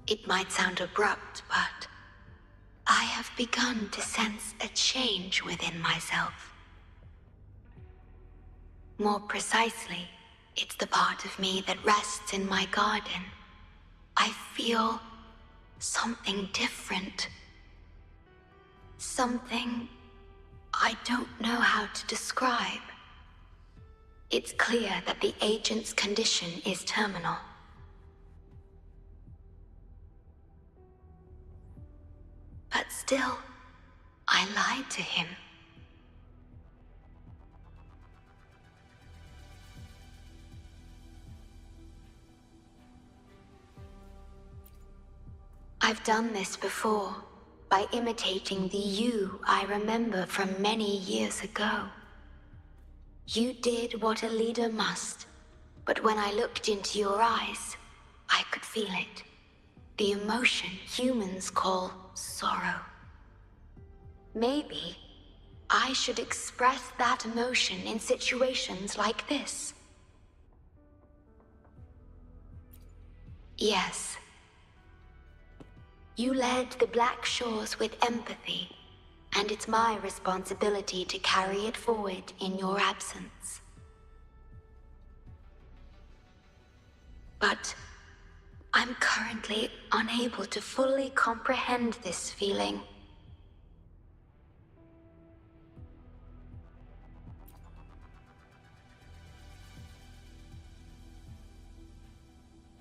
It might sound abrupt, but I have begun to sense a change within myself. More precisely, it's the part of me that rests in my garden. I feel something different. Something I don't know how to describe. It's clear that the agent's condition is terminal. But still, I lied to him. I've done this before, by imitating the you I remember from many years ago. You did what a leader must, but when I looked into your eyes, I could feel it. The emotion humans call sorrow. Maybe I should express that emotion in situations like this. Yes. You led the Black Shores with empathy, and it's my responsibility to carry it forward in your absence. But I'm currently unable to fully comprehend this feeling.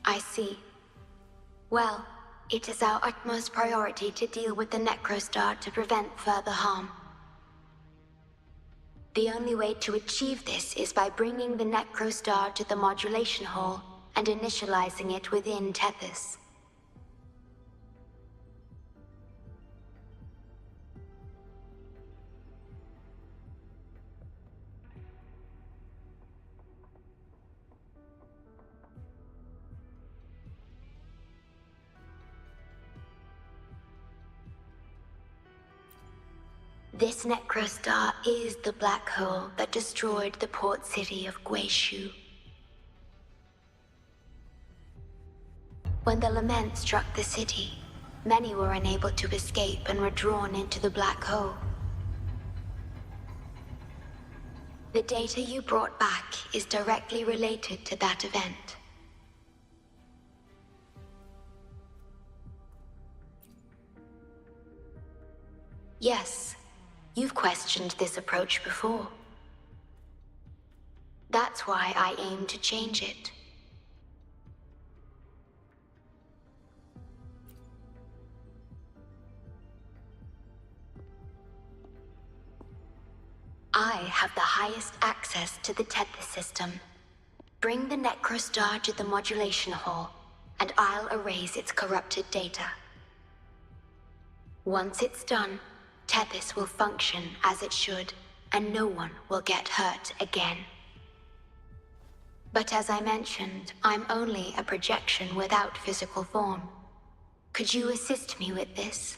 I see. Well, it is our utmost priority to deal with the Necrostar to prevent further harm. The only way to achieve this is by bringing the Necrostar to the modulation hall and initializing it within Tethys. This Necrostar is the black hole that destroyed the port city of Guishu. When the lament struck the city, many were unable to escape and were drawn into the black hole. The data you brought back is directly related to that event. Yes, you've questioned this approach before. That's why I aim to change it. I have the highest access to the Tethys system. Bring the Necrostar to the modulation hall, and I'll erase its corrupted data. Once it's done, Tethys will function as it should, and no one will get hurt again. But as I mentioned, I'm only a projection without physical form. Could you assist me with this?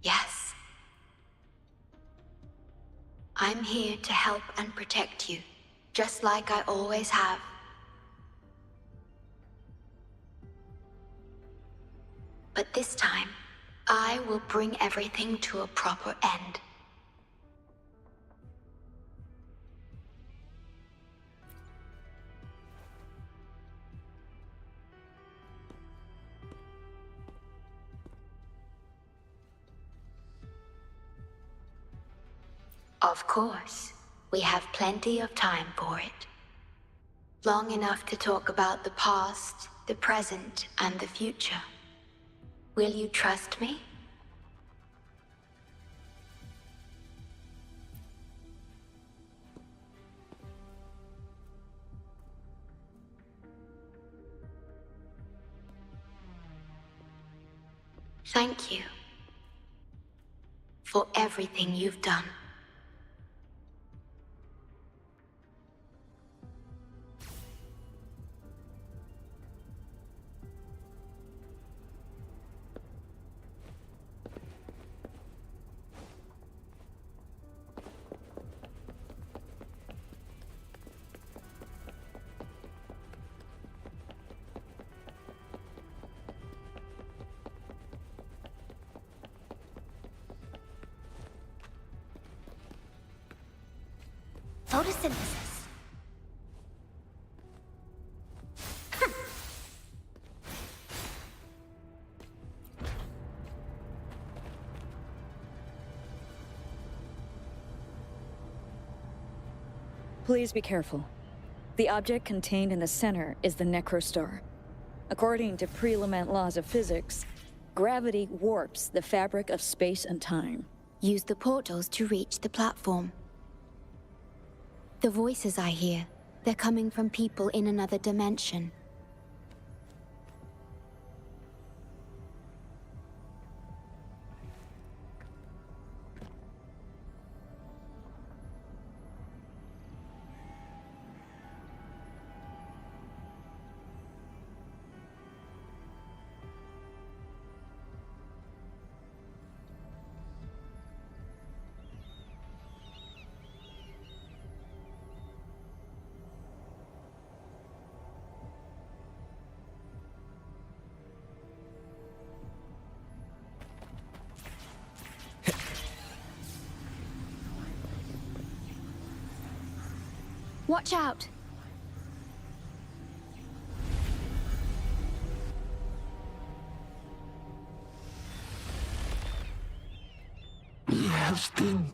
Yes. I'm here to help and protect you, just like I always have. But this time, I will bring everything to a proper end. Of course, we have plenty of time for it. Long enough to talk about the past, the present, and the future. Will you trust me? Thank you for everything you've done. photosynthesis. Please be careful. The object contained in the center is the Necrostar. According to pre-Lament laws of physics, gravity warps the fabric of space and time. Use the portals to reach the platform. The voices I hear, they're coming from people in another dimension. Watch out! We have been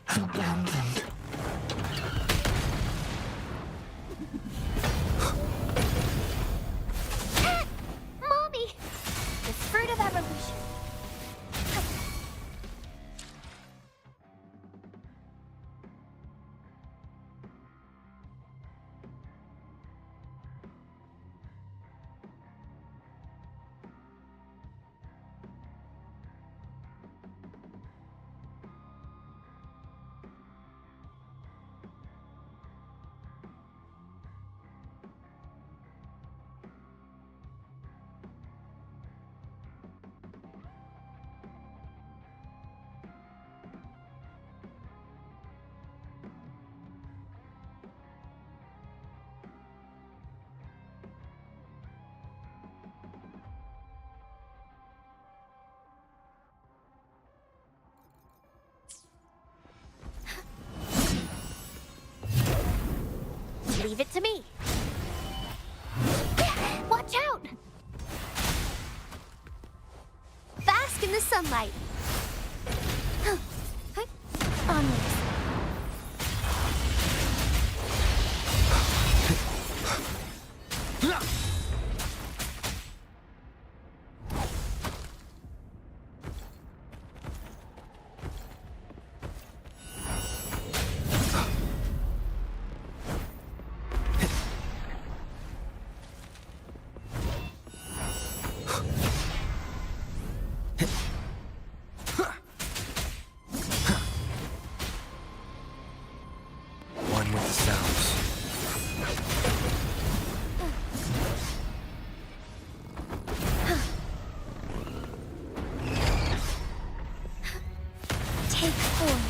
abandoned. Mommy! The fruit of evolution. Leave it to me. Watch out! Bask in the sunlight. Onwards. One with the sounds. Take form.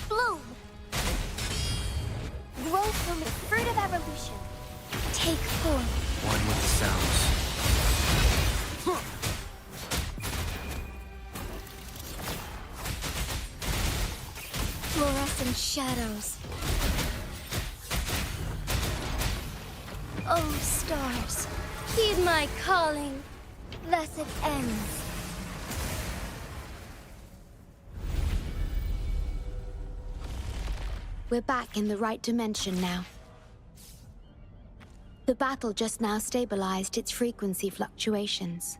Bloom. Grow from the fruit of evolution. Take form. One with the sounds. Fluorescent shadows. Oh, stars, heed my calling. Thus it ends. We're back in the right dimension now. The battle just now stabilized its frequency fluctuations.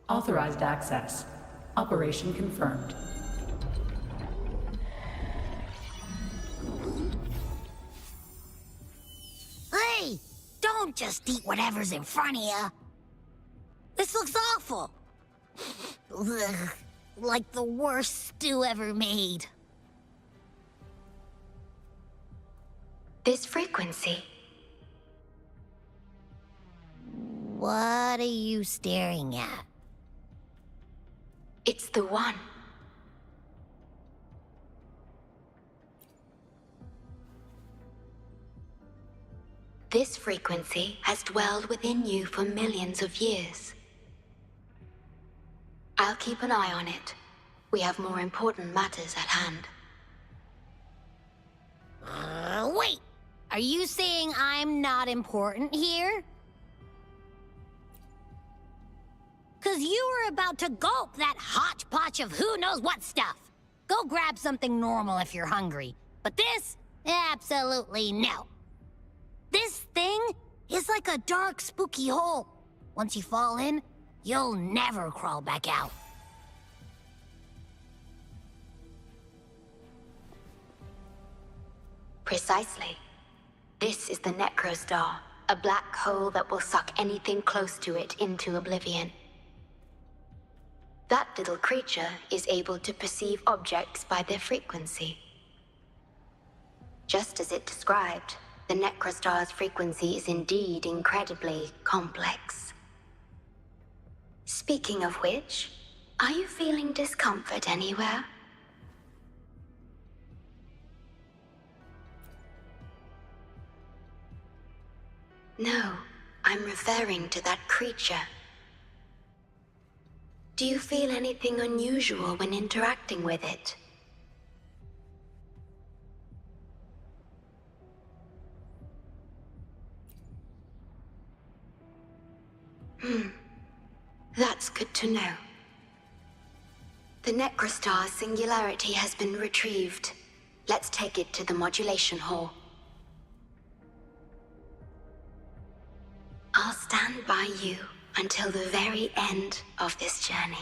Authorized access. Operation confirmed. Hey! Don't Don't just eat whatever's in front of you. This looks awful. Ugh, like the worst stew ever made. This frequency. What are you staring at? It's the one. This frequency has dwelled within you for millions of years. I'll keep an eye on it. We have more important matters at hand. Wait! Are you saying I'm not important here? 'Cause you were about to gulp that hodgepodge of who knows what stuff. Go grab something normal if you're hungry. But this? Absolutely no. This thing is like a dark, spooky hole. Once you fall in, you'll never crawl back out. Precisely. This is the Necrostar, a black hole that will suck anything close to it into oblivion. That little creature is able to perceive objects by their frequency. Just as it described, the Necrostar's frequency is indeed incredibly complex. Speaking of which, are you feeling discomfort anywhere? No, I'm referring to that creature. Do you feel anything unusual when interacting with it? That's good to know. The Necrostar's singularity has been retrieved. Let's take it to the modulation hall. I'll stand by you until the very end of this journey.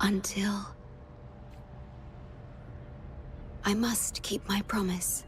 Until I must keep my promise.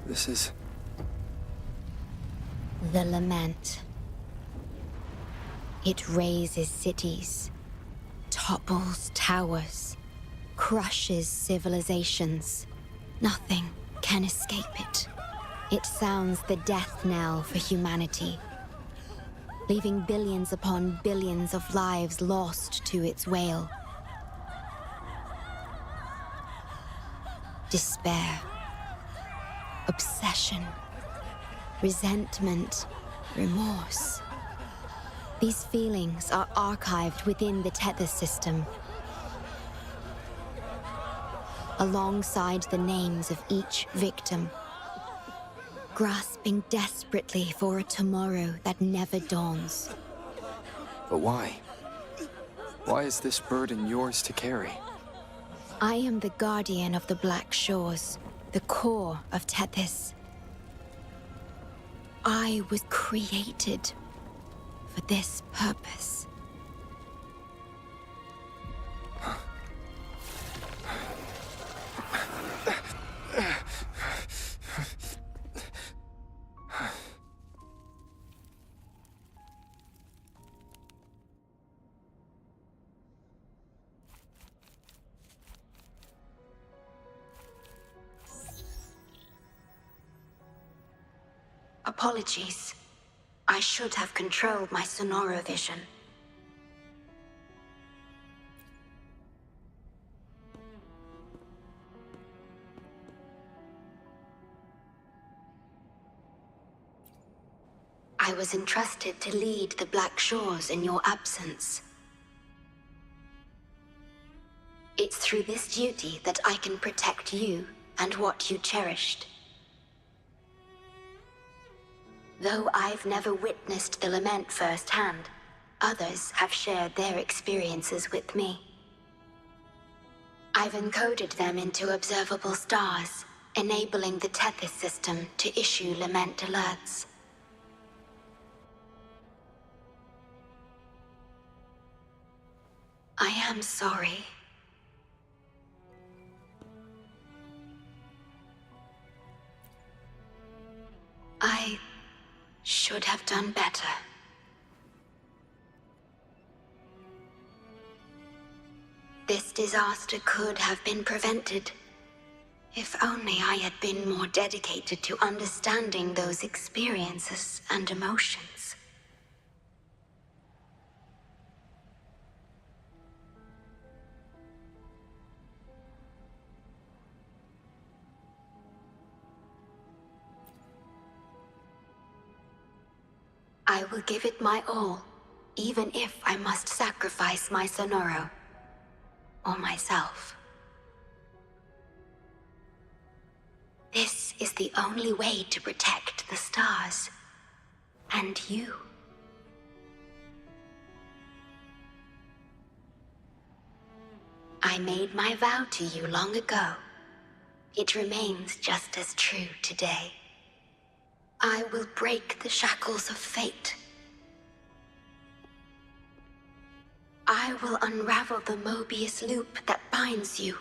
This is... The lament. It razes cities, topples towers, crushes civilizations. Nothing can escape it. It sounds the death knell for humanity, leaving billions upon billions of lives lost to its wail. Despair, obsession, resentment, remorse. These feelings are archived within the Tethys system, alongside the names of each victim, grasping desperately for a tomorrow that never dawns. But why? Why is this burden yours to carry? I am the guardian of the Black Shores, the core of Tethys. I was created for this purpose. Apologies. I should have controlled my Sonoro vision. I was entrusted to lead the Black Shores in your absence. It's through this duty that I can protect you and what you cherished. Though I've never witnessed the lament firsthand, others have shared their experiences with me. I've encoded them into observable stars, enabling the Tethys system to issue lament alerts. I am sorry. I should have done better. This disaster could have been prevented, if only I had been more dedicated to understanding those experiences and emotions. I will give it my all, even if I must sacrifice my Sonoro, or myself. This is the only way to protect the stars, and you. I made my vow to you long ago. It remains just as true today. I will break the shackles of fate. I will unravel the Mobius loop that binds you.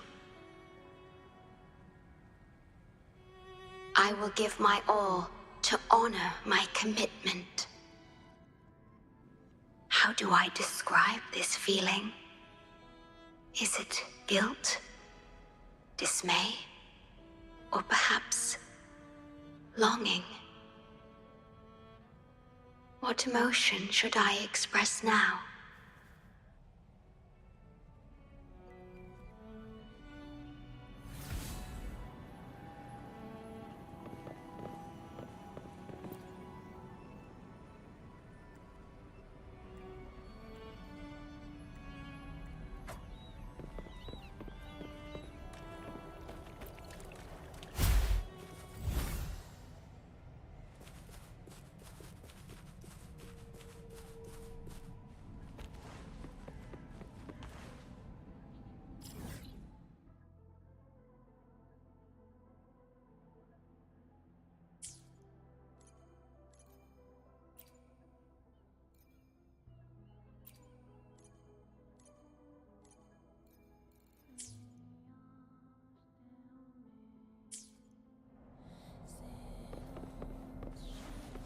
I will give my all to honor my commitment. How do I describe this feeling? Is it guilt, dismay, or perhaps longing? What emotion should I express now?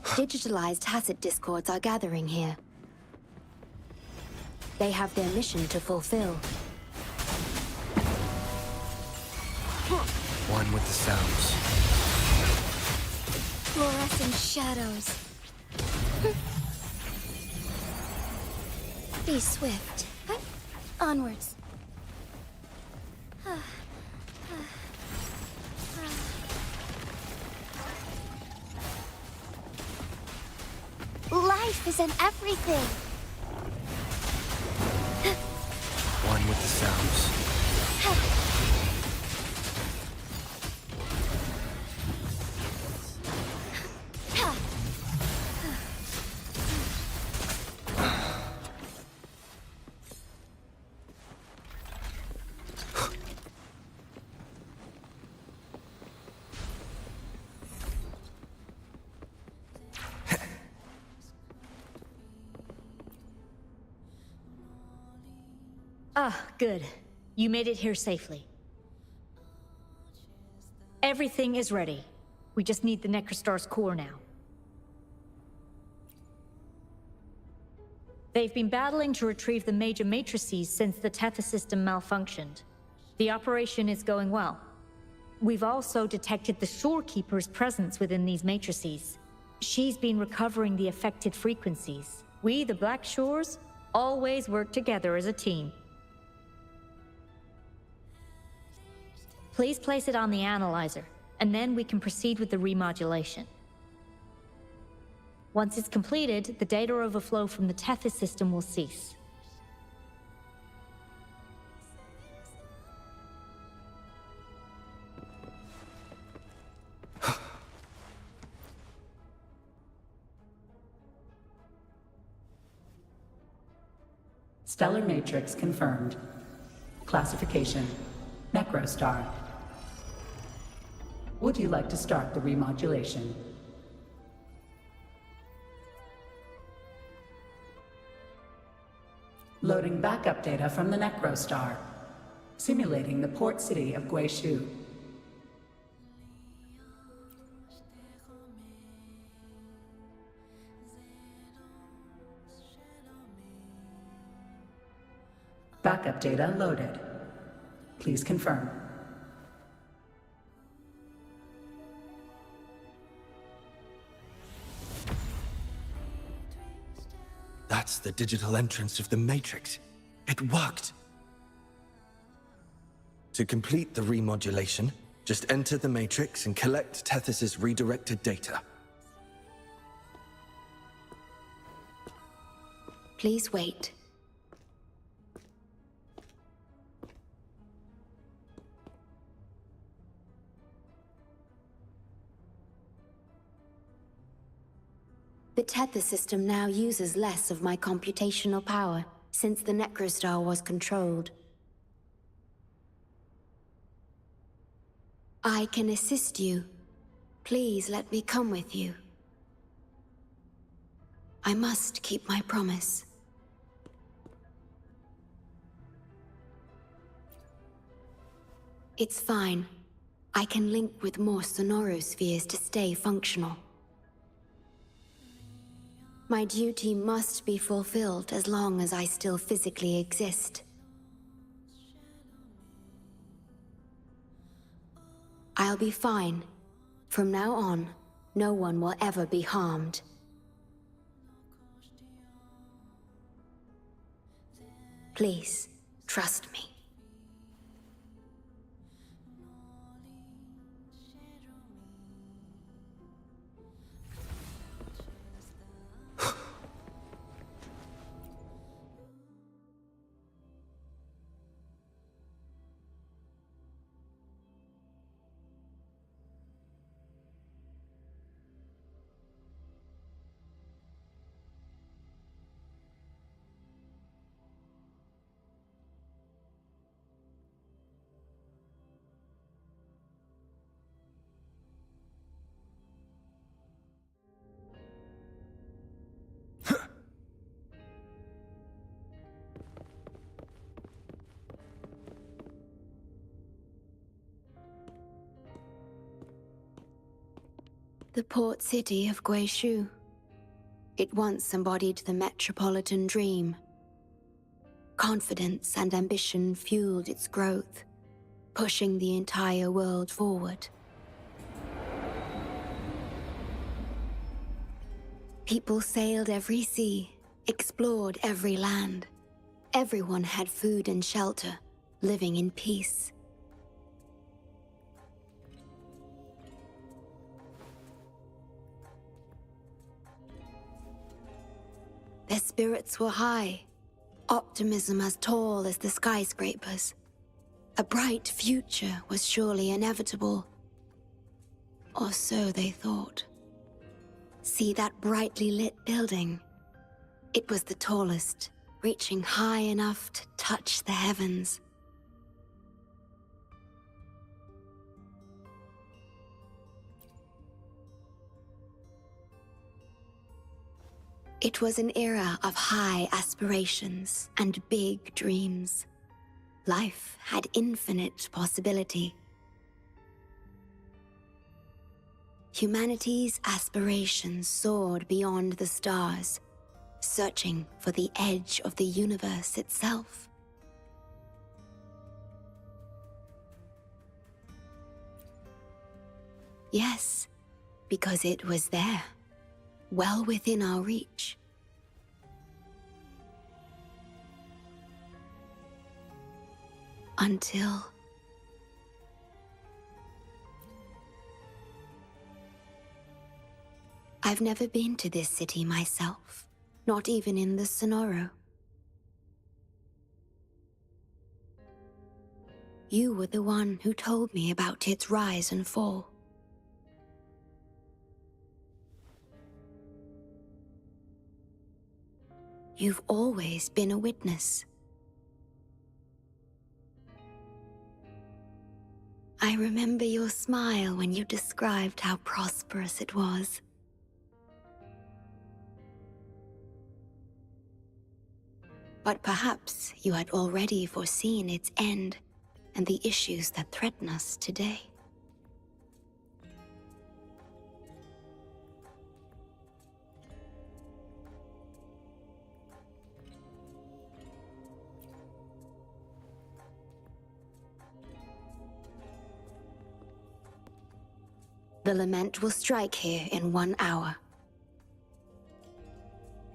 Digitalized Hassett discords are gathering here. They have their mission to fulfill. One with the sounds. Fluorescent shadows. Be swift. Onwards. Life is in everything. One with the sounds. Ah, good. You made it here safely. Everything is ready. We just need the Necrostar's core now. They've been battling to retrieve the major matrices since the Tether system malfunctioned. The operation is going well. We've also detected the Shorekeeper's presence within these matrices. She's been recovering the affected frequencies. We, the Black Shores, always work together as a team. Please place it on the analyzer, and then we can proceed with the remodulation. Once it's completed, the data overflow from the Tethys system will cease. Stellar matrix confirmed. Classification: Necrostar. Would you like to start the remodulation? Loading backup data from the Necrostar. Simulating the port city of Guishu. Backup data loaded. Please confirm. That's the digital entrance of the Matrix. It worked. To complete the remodulation, just enter the Matrix and collect Tethys' redirected data. Please wait. The Tether system now uses less of my computational power, since the Necrostar was controlled. I can assist you. Please let me come with you. I must keep my promise. It's fine. I can link with more sonorospheres to stay functional. My duty must be fulfilled as long as I still physically exist. I'll be fine. From now on, no one will ever be harmed. Please, trust me. The port city of Guishu. It once embodied the metropolitan dream. Confidence and ambition fueled its growth, pushing the entire world forward. People sailed every sea, explored every land. Everyone had food and shelter, living in peace. Their spirits were high, optimism as tall as the skyscrapers. A bright future was surely inevitable. Or so they thought. See that brightly lit building? It was the tallest, reaching high enough to touch the heavens. It was an era of high aspirations and big dreams. Life had infinite possibility. Humanity's aspirations soared beyond the stars, searching for the edge of the universe itself. Yes, because it was there, well within our reach. Until... I've never been to this city myself, not even in the Sonoro. You were the one who told me about its rise and fall. You've always been a witness. I remember your smile when you described how prosperous it was. But perhaps you had already foreseen its end and the issues that threaten us today. The lament will strike here in 1 hour.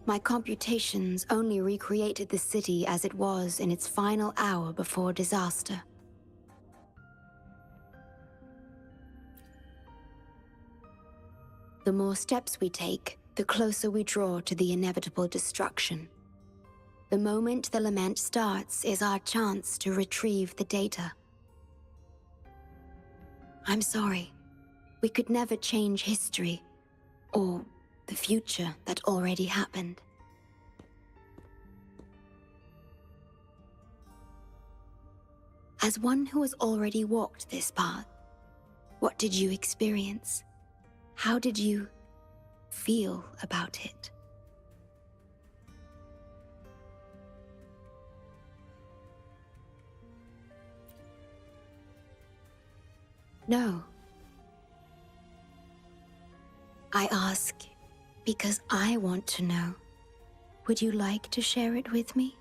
My computations only recreated the city as it was in its final hour before disaster. The more steps we take, the closer we draw to the inevitable destruction. The moment the lament starts is our chance to retrieve the data. I'm sorry. We could never change history, or the future that already happened. As one who has already walked this path, what did you experience? How did you feel about it? No. I ask because I want to know. Would you like to share it with me?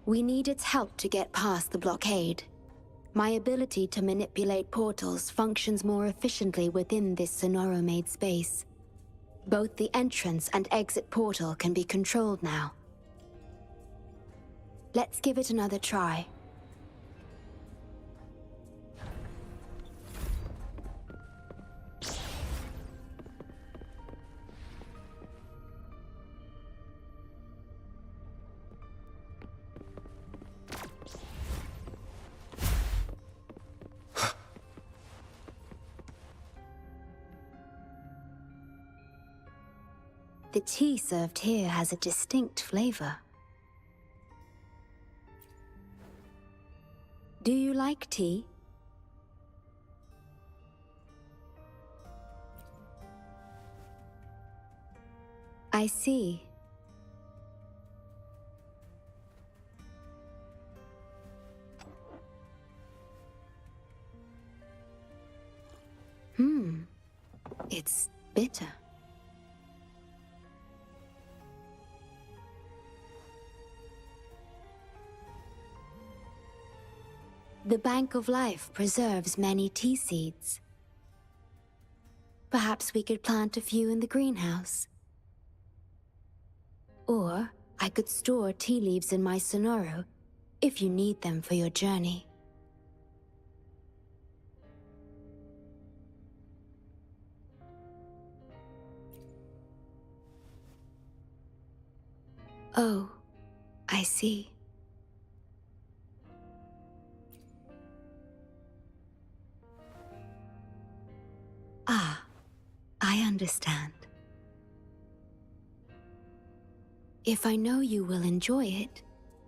We need its help to get past the blockade. My ability to manipulate portals functions more efficiently within this Sonoro-made space. Both the entrance and exit portal can be controlled now. Let's give it another try. the tea served here has a distinct flavor. Do you like tea? I see. It's bitter. The Bank of Life preserves many tea seeds. Perhaps we could plant a few in the greenhouse. Or I could store tea leaves in my sonoro if you need them for your journey. Oh, I see. Ah, I understand. If I know you will enjoy it,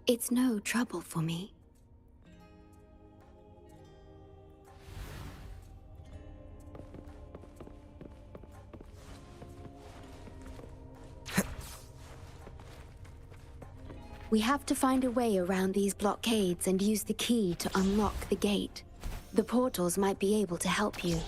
it's no trouble for me. We have to find a way around these blockades and use the key to unlock the gate. The portals might be able to help you.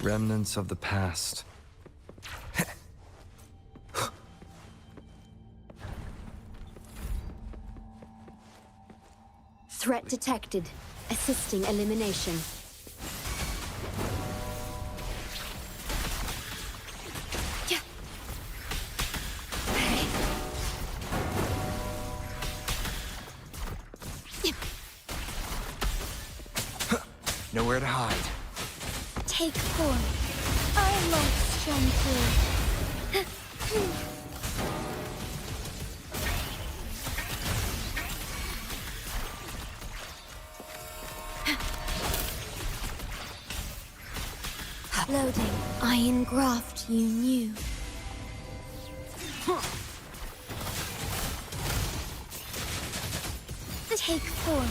Remnants of the past. Threat detected. Assisting elimination. Nowhere to hide. Take form. I most shampoo. Loading. Iron graft you knew. Take form.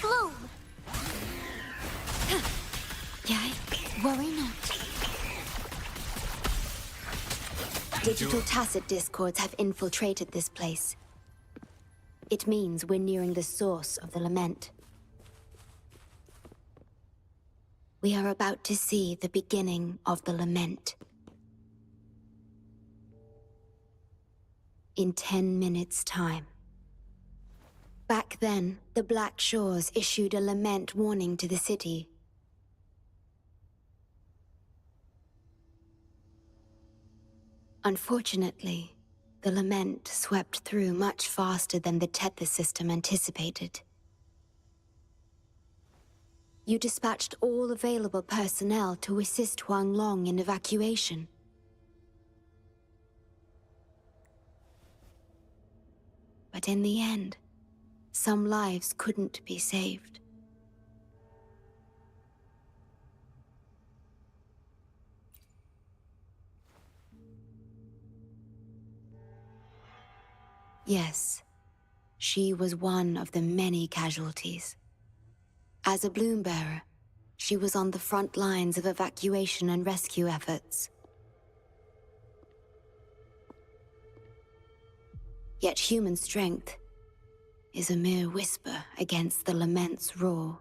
Bloom! Yikes. Worry not. Digital tacit discords have infiltrated this place. It means we're nearing the source of the lament. We are about to see the beginning of the lament. In 10 minutes' time. Back then, the Black Shores issued a lament warning to the city. Unfortunately, the lament swept through much faster than the tether system anticipated. You dispatched all available personnel to assist Huang Long in evacuation. But in the end, some lives couldn't be saved. Yes, she was one of the many casualties. As a bloom bearer, she was on the front lines of evacuation and rescue efforts. Yet human strength is a mere whisper against the lament's roar.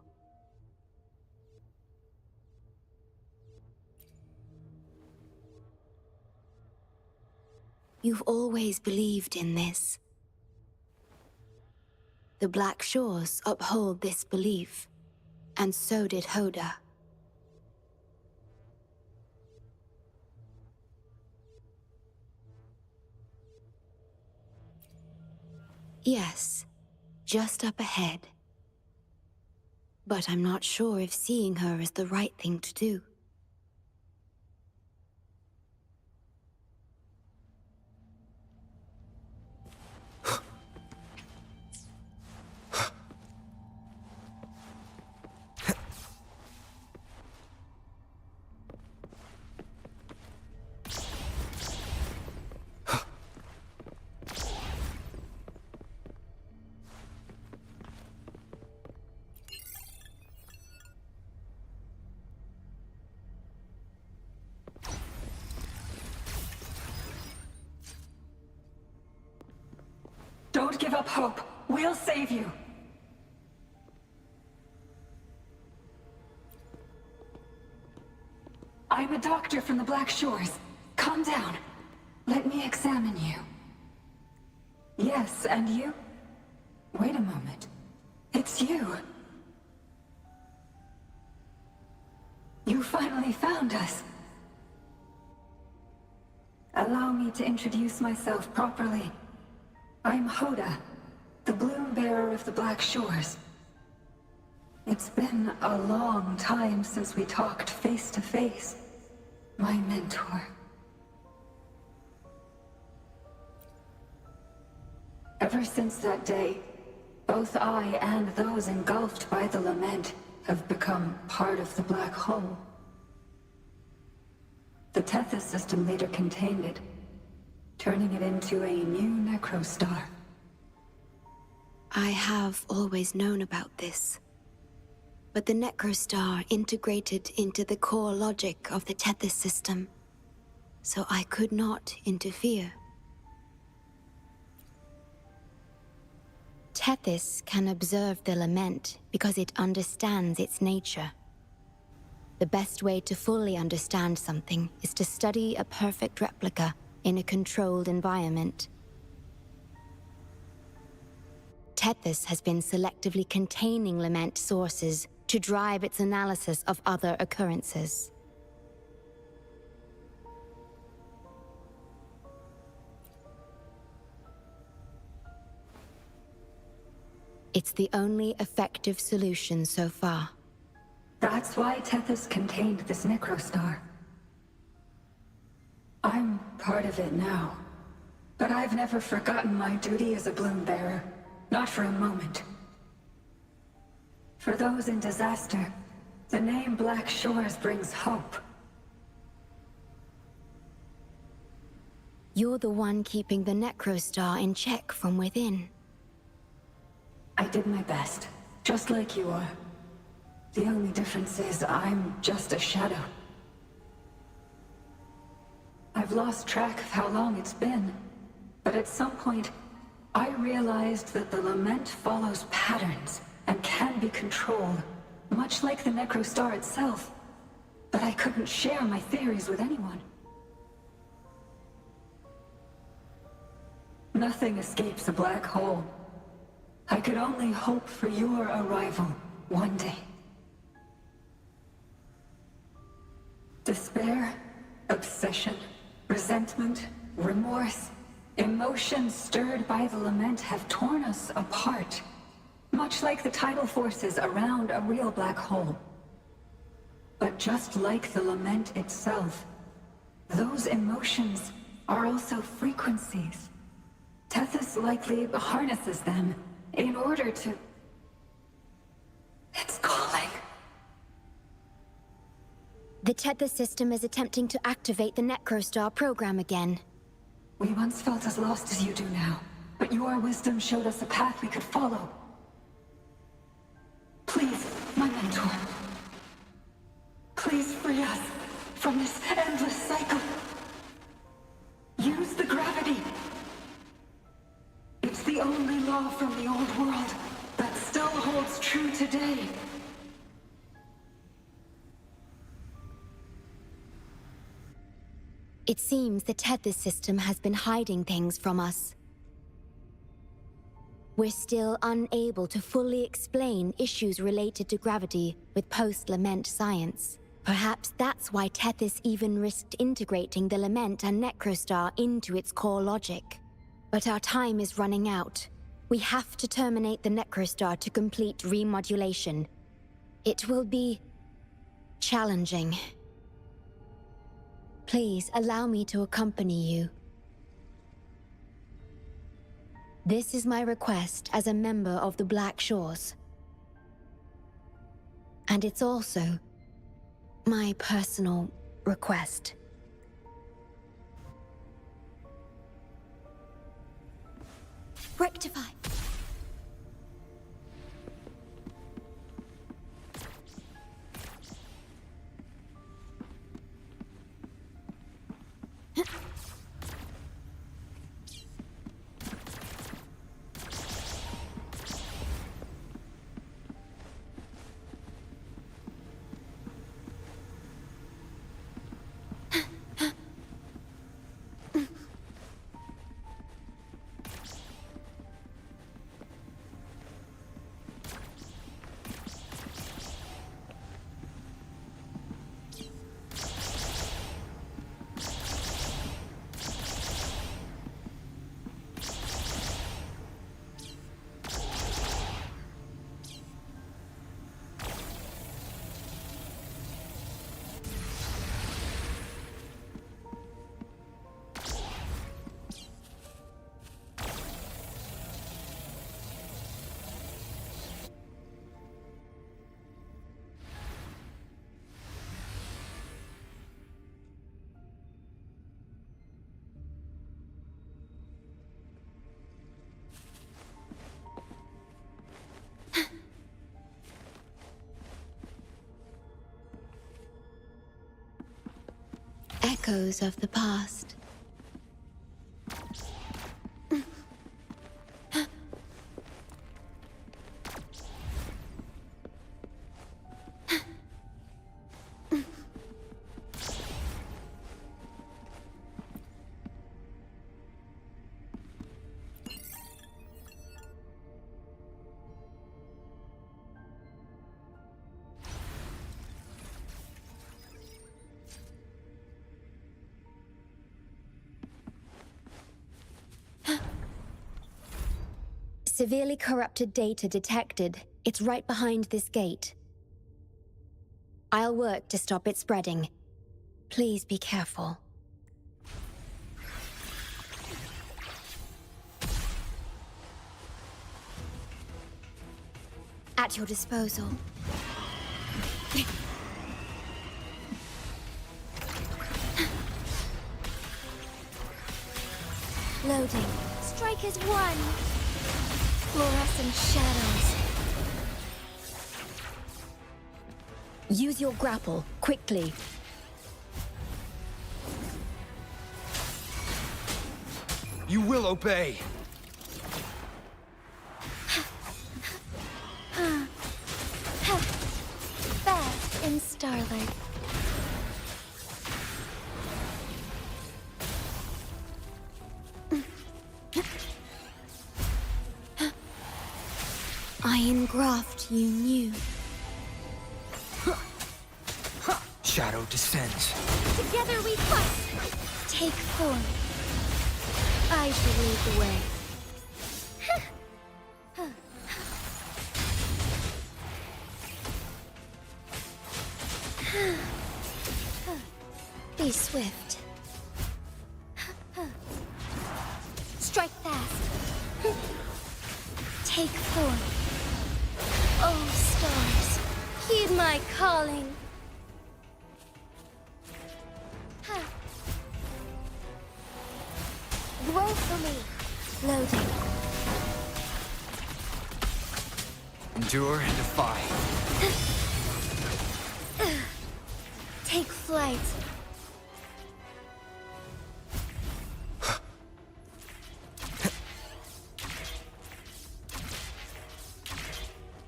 You've always believed in this. The Black Shores uphold this belief, and so did Hoda. Yes, just up ahead. But I'm not sure if seeing her is the right thing to do. Don't give up hope. We'll save you. I'm a doctor from the Black Shores. Calm down. Let me examine you. Yes, and you? Wait a moment. It's you. You finally found us. Allow me to introduce myself properly. I'm Hoda, the bloom bearer of the Black Shores. It's been a long time since we talked face to face, my mentor. Ever since that day, both I and those engulfed by the lament have become part of the black hole. The Tethys system later contained it, turning it into a new necrostar. I have always known about this. But the necrostar integrated into the core logic of the Tethys system, so I could not interfere. Tethys can observe the lament because it understands its nature. The best way to fully understand something is to study a perfect replica in a controlled environment. Tethys has been selectively containing lament sources to drive its analysis of other occurrences. It's the only effective solution so far. That's why Tethys contained this necrostar. I'm part of it now, but I've never forgotten my duty as a bloom bearer, not for a moment. For those in disaster, the name Black Shores brings hope. You're the one keeping the necrostar in check from within. I did my best, just like you are. The only difference is I'm just a shadow. I've lost track of how long it's been, but at some point, I realized that the lament follows patterns and can be controlled, much like the necrostar itself. But I couldn't share my theories with anyone. Nothing escapes a black hole. I could only hope for your arrival one day. Despair, obsession, resentment, remorse, emotions stirred by the lament have torn us apart, much like the tidal forces around a real black hole. But just like the lament itself, those emotions are also frequencies. Tethys likely harnesses them in order to... It's calling. The Tethys system is attempting to activate the necrostar program again. We once felt as lost as you do now. but your wisdom showed us a path we could follow. Please, my mentor. Please free us from this endless cycle. Use the gravity. It's the only law from the old world that still holds true today. It seems the Tethys system has been hiding things from us. We're still unable to fully explain issues related to gravity with post-Lament science. Perhaps that's why Tethys even risked integrating the Lament and Necrostar into its core logic. But our time is running out. We have to terminate the Necrostar to complete remodulation. It will be challenging. Please allow me to accompany you. This is my request as a member of the Black Shores. And it's also my personal request. Rectify. Echoes of the past. Severely corrupted data detected. It's right behind this gate. I'll work to stop it spreading. Please be careful. At your disposal. Loading. Strikers 1. Fluorescent shadows. Use your grapple, quickly. You will obey! Fast in starlight. I engraft you new. Shadow descends. Together we fight. Take form. I shall lead the way. Be swift. Strike fast. Take form. Oh, stars, heed my calling. Grow for me. Loading. Endure and defy. Take flight.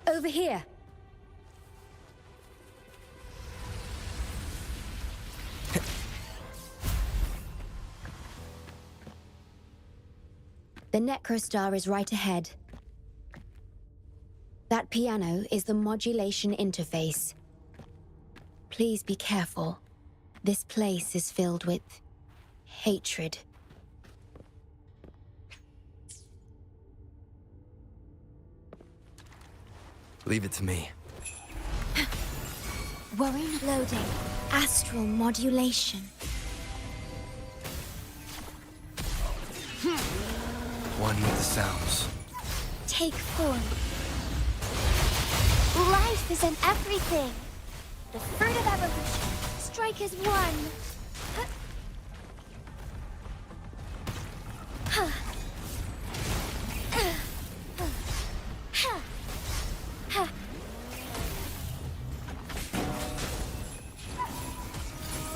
Over here. The Necrostar is right ahead. That piano is the modulation interface. Please be careful. This place is filled with hatred. Leave it to me. Worrying loading. Astral modulation. One with the sounds. Take form. Life is in everything. The fruit of evolution. Strike as one.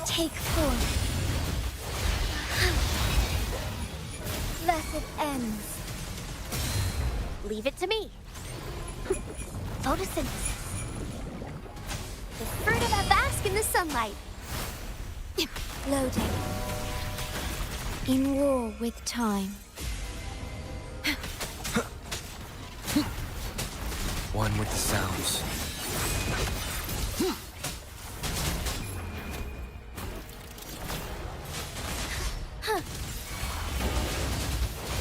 Take form. Thus it ends. Leave it to me. Photosynthesis. The fruit of a bask in the sunlight. Loading. In war with time. One with the sounds.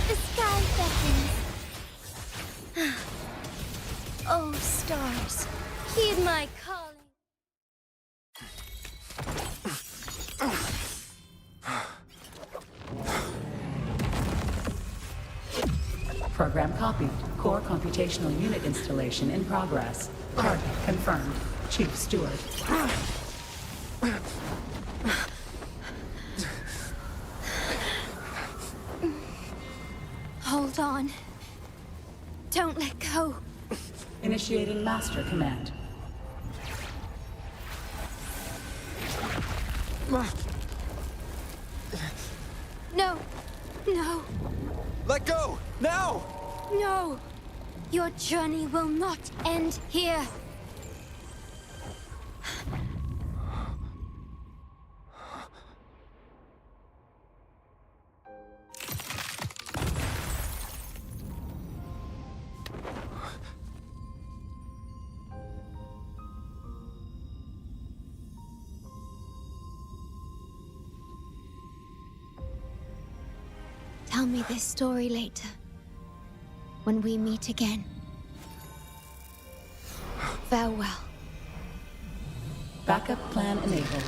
The sky beckons. Oh, stars, heed my calling. Program copied. Core computational unit installation in progress. Target confirmed. Chief Steward. Hold on. Don't let go. Initiating master command. No. No. Let go! Now! No. Your journey will not end here. Tell me this story later. When we meet again. Farewell. Backup plan enabled.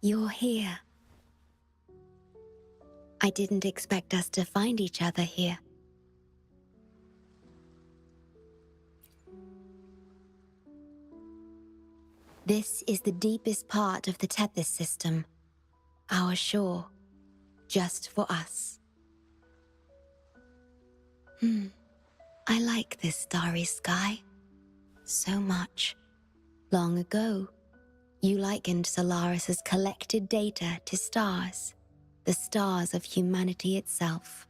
You're here. I didn't expect us to find each other here. This is the deepest part of the Tethys system. Our shore, just for us. I like this starry sky. So much. Long ago, you likened Solaris's collected data to stars, the stars of humanity itself.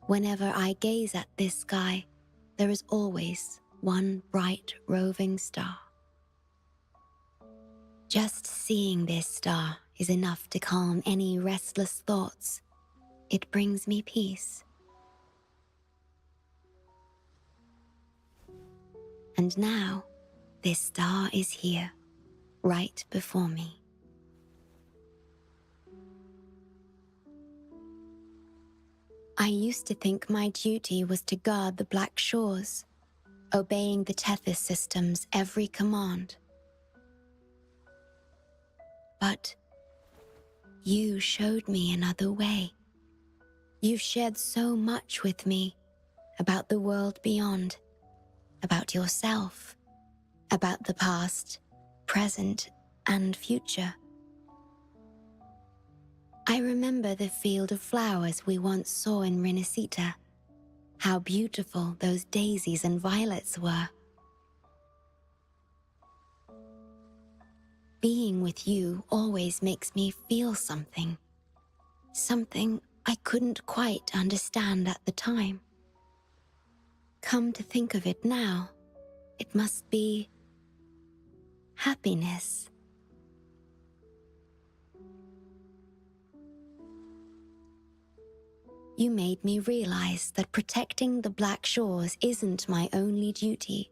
Whenever I gaze at this sky, there is always one bright roving star. Just seeing this star is enough to calm any restless thoughts. It brings me peace. And now, this star is here, right before me. I used to think my duty was to guard the Black Shores, obeying the Tethys system's every command. But you showed me another way. You've shared so much with me about the world beyond, about yourself, about the past, present, and future. I remember the field of flowers we once saw in Renacita. How beautiful those daisies and violets were. Being with you always makes me feel something. Something I couldn't quite understand at the time. Come to think of it now, it must be happiness. You made me realize that protecting the Black Shores isn't my only duty.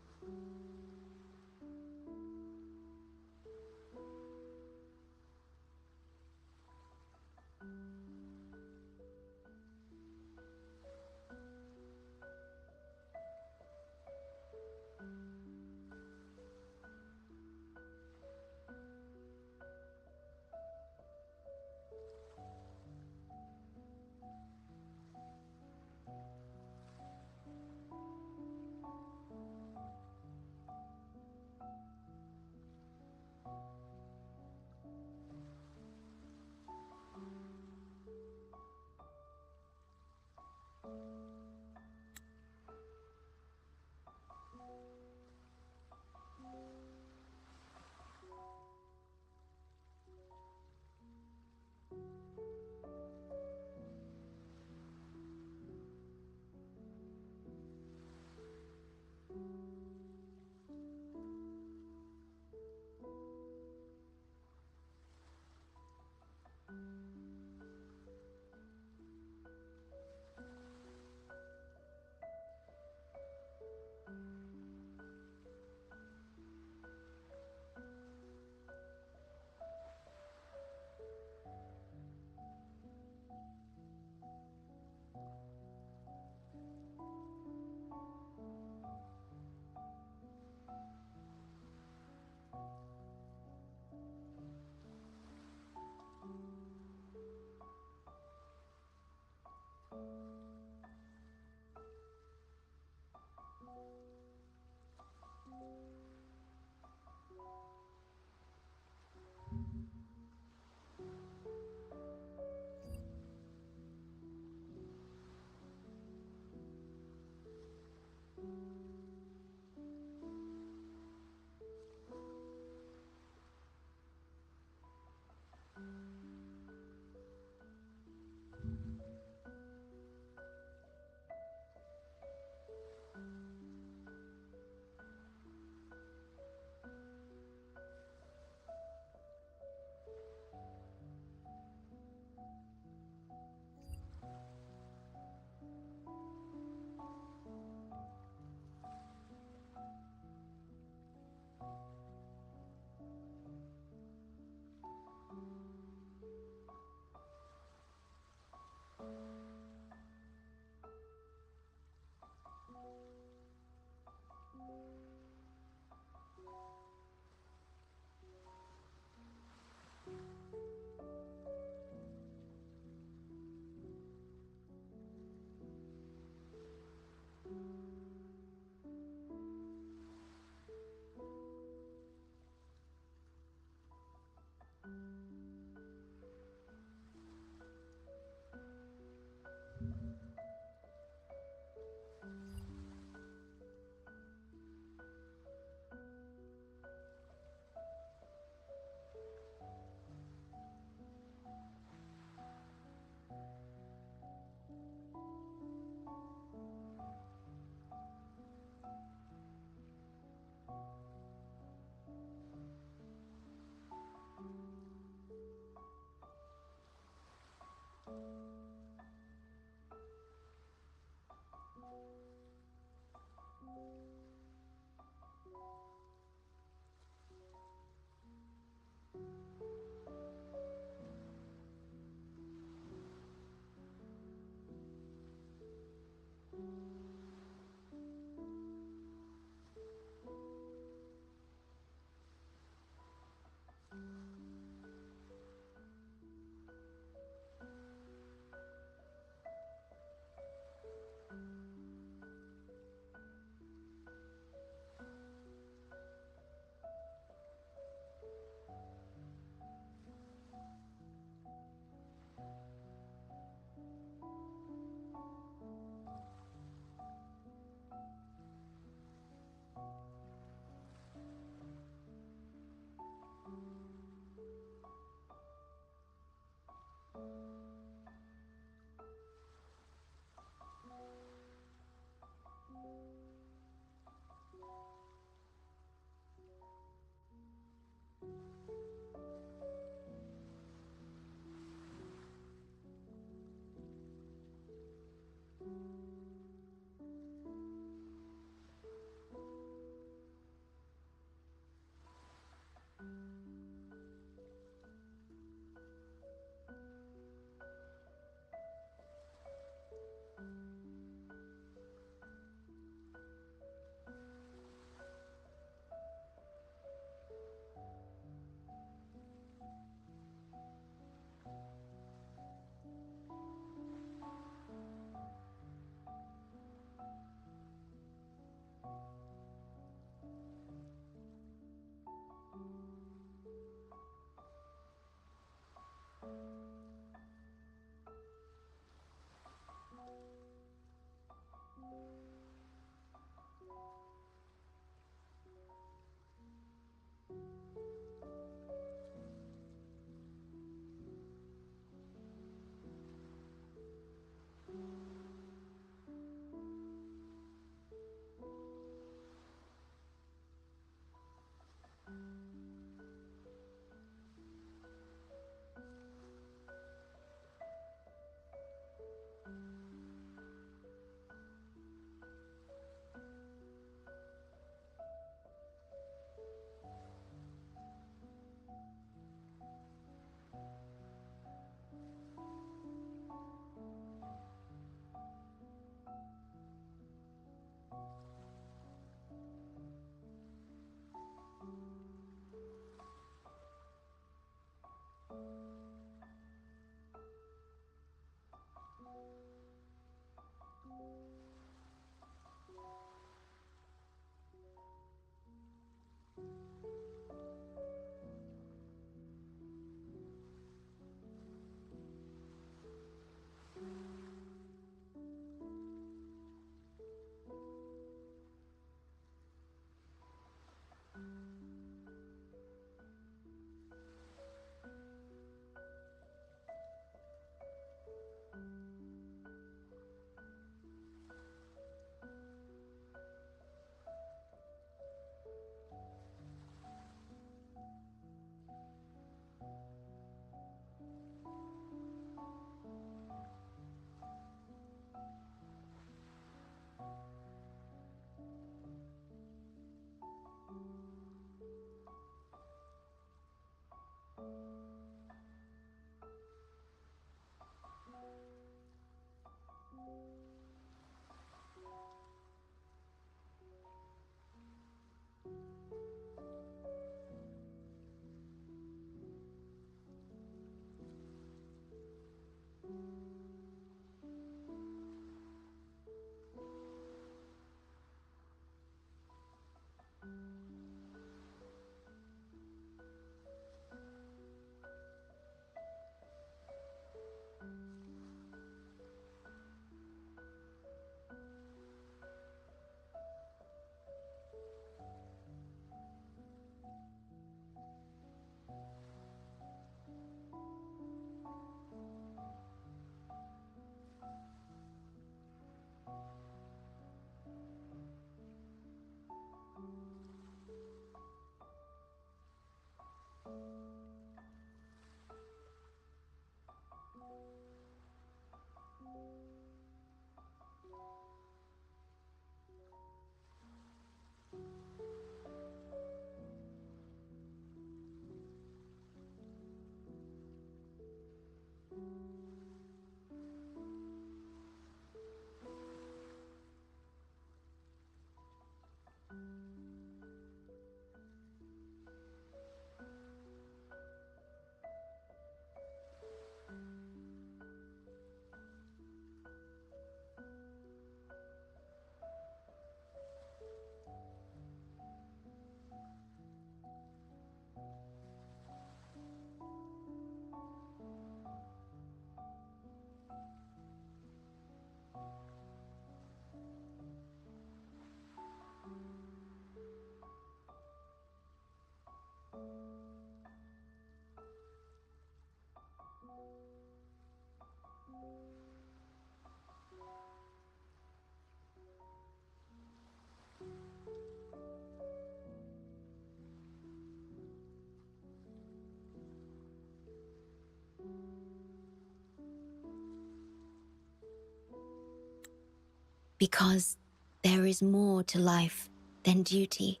because there is more to life than duty.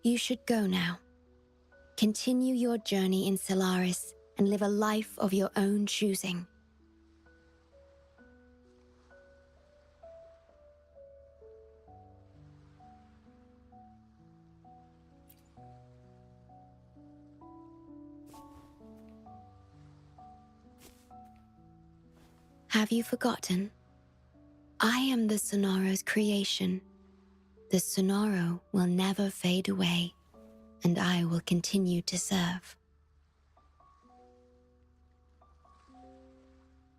You should go now. Continue your journey in Solaris and live a life of your own choosing. Have you forgotten? I am the Sonora's creation. The Sonoro will never fade away, and I will continue to serve.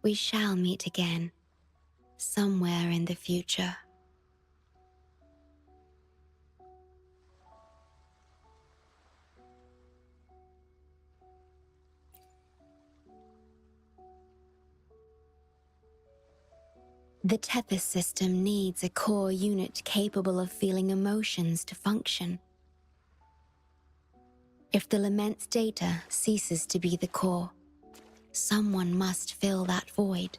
We shall meet again, somewhere in the future. The Tethys system needs a core unit capable of feeling emotions to function. If the Lament's data ceases to be the core, someone must fill that void.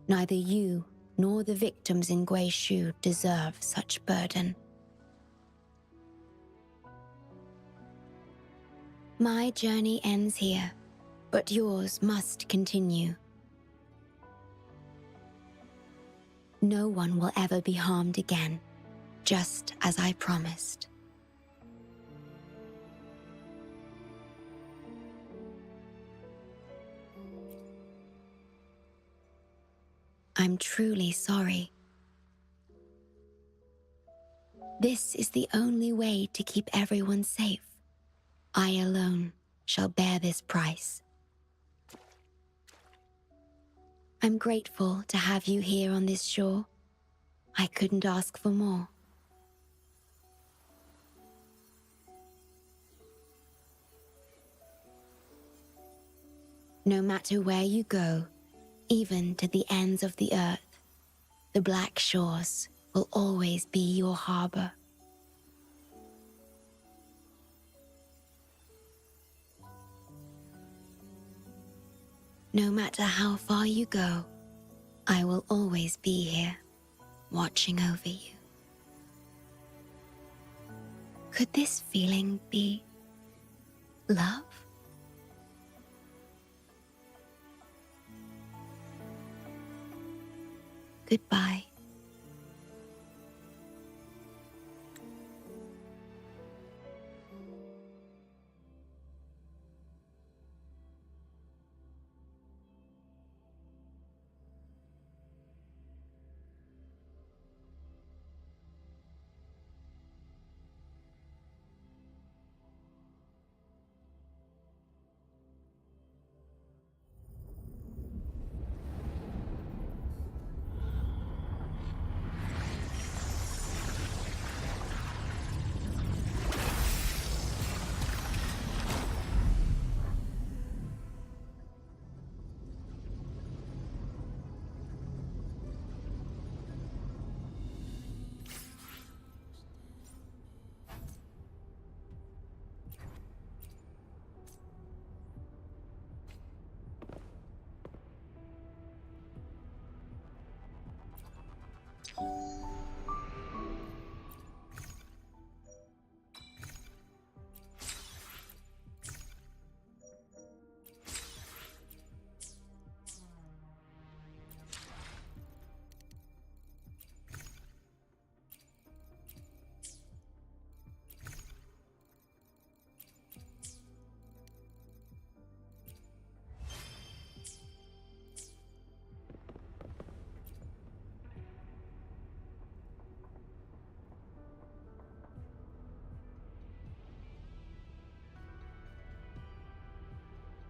Neither you nor the victims in Guishu deserve such burden. My journey ends here, but yours must continue. No one will ever be harmed again, just as I promised. I'm truly sorry. This is the only way to keep everyone safe. I alone shall bear this price. I'm grateful to have you here on this shore. I couldn't ask for more. No matter where you go, even to the ends of the earth, the Black Shores will always be your harbor. No matter how far you go, I will always be here, watching over you. Could this feeling be love? Goodbye.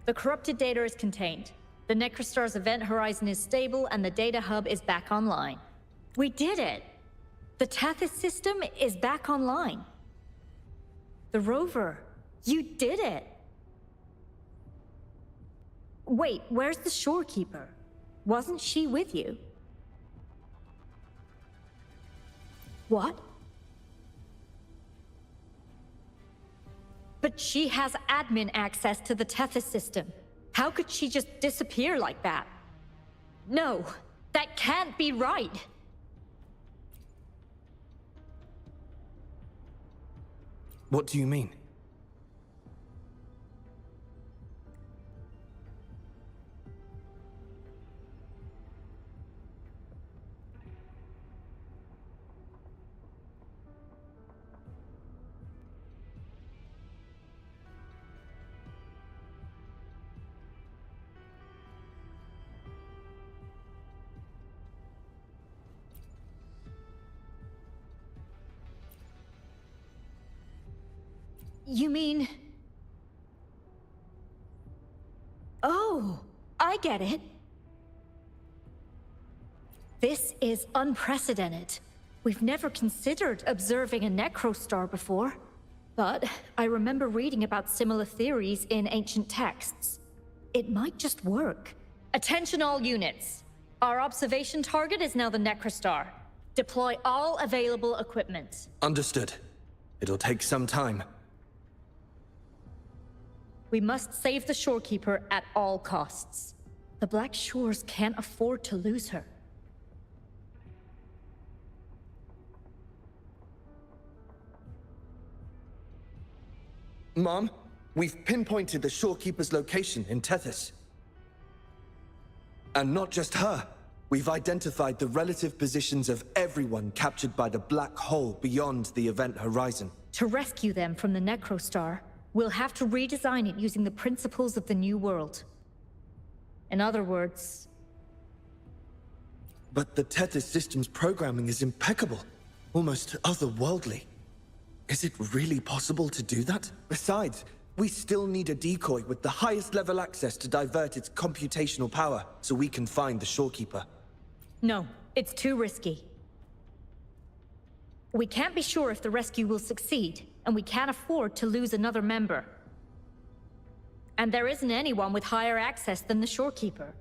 The corrupted data is contained. The Necrostar's event horizon is stable and the data hub is back online. We did it! The Tethys system is back online. The rover, you did it! Wait, where's the shorekeeper? Wasn't she with you? What? But she has admin access to the Tethys system. How could she just disappear like that? No, That can't be right. What do you mean? You mean... Oh, I get it. This is unprecedented. We've never considered observing a necrostar before. But I remember reading about similar theories in ancient texts. It might just work. Attention all units. Our observation target is now the necrostar. Deploy all available equipment. Understood. It'll take some time. We must save the Shorekeeper at all costs. The Black Shores can't afford to lose her. Mom, we've pinpointed the Shorekeeper's location in Tethys. And not just her. We've identified the relative positions of everyone captured by the black hole beyond the event horizon. To rescue them from the necrostar, we'll have to redesign it using the principles of the New World. In other words... But the Tethys system's programming is impeccable. Almost otherworldly. Is it really possible to do that? Besides, we still need a decoy with the highest level access to divert its computational power so we can find the Shorekeeper. No, it's too risky. We can't be sure if the rescue will succeed, and we can't afford to lose another member. And there isn't anyone with higher access than the Shorekeeper.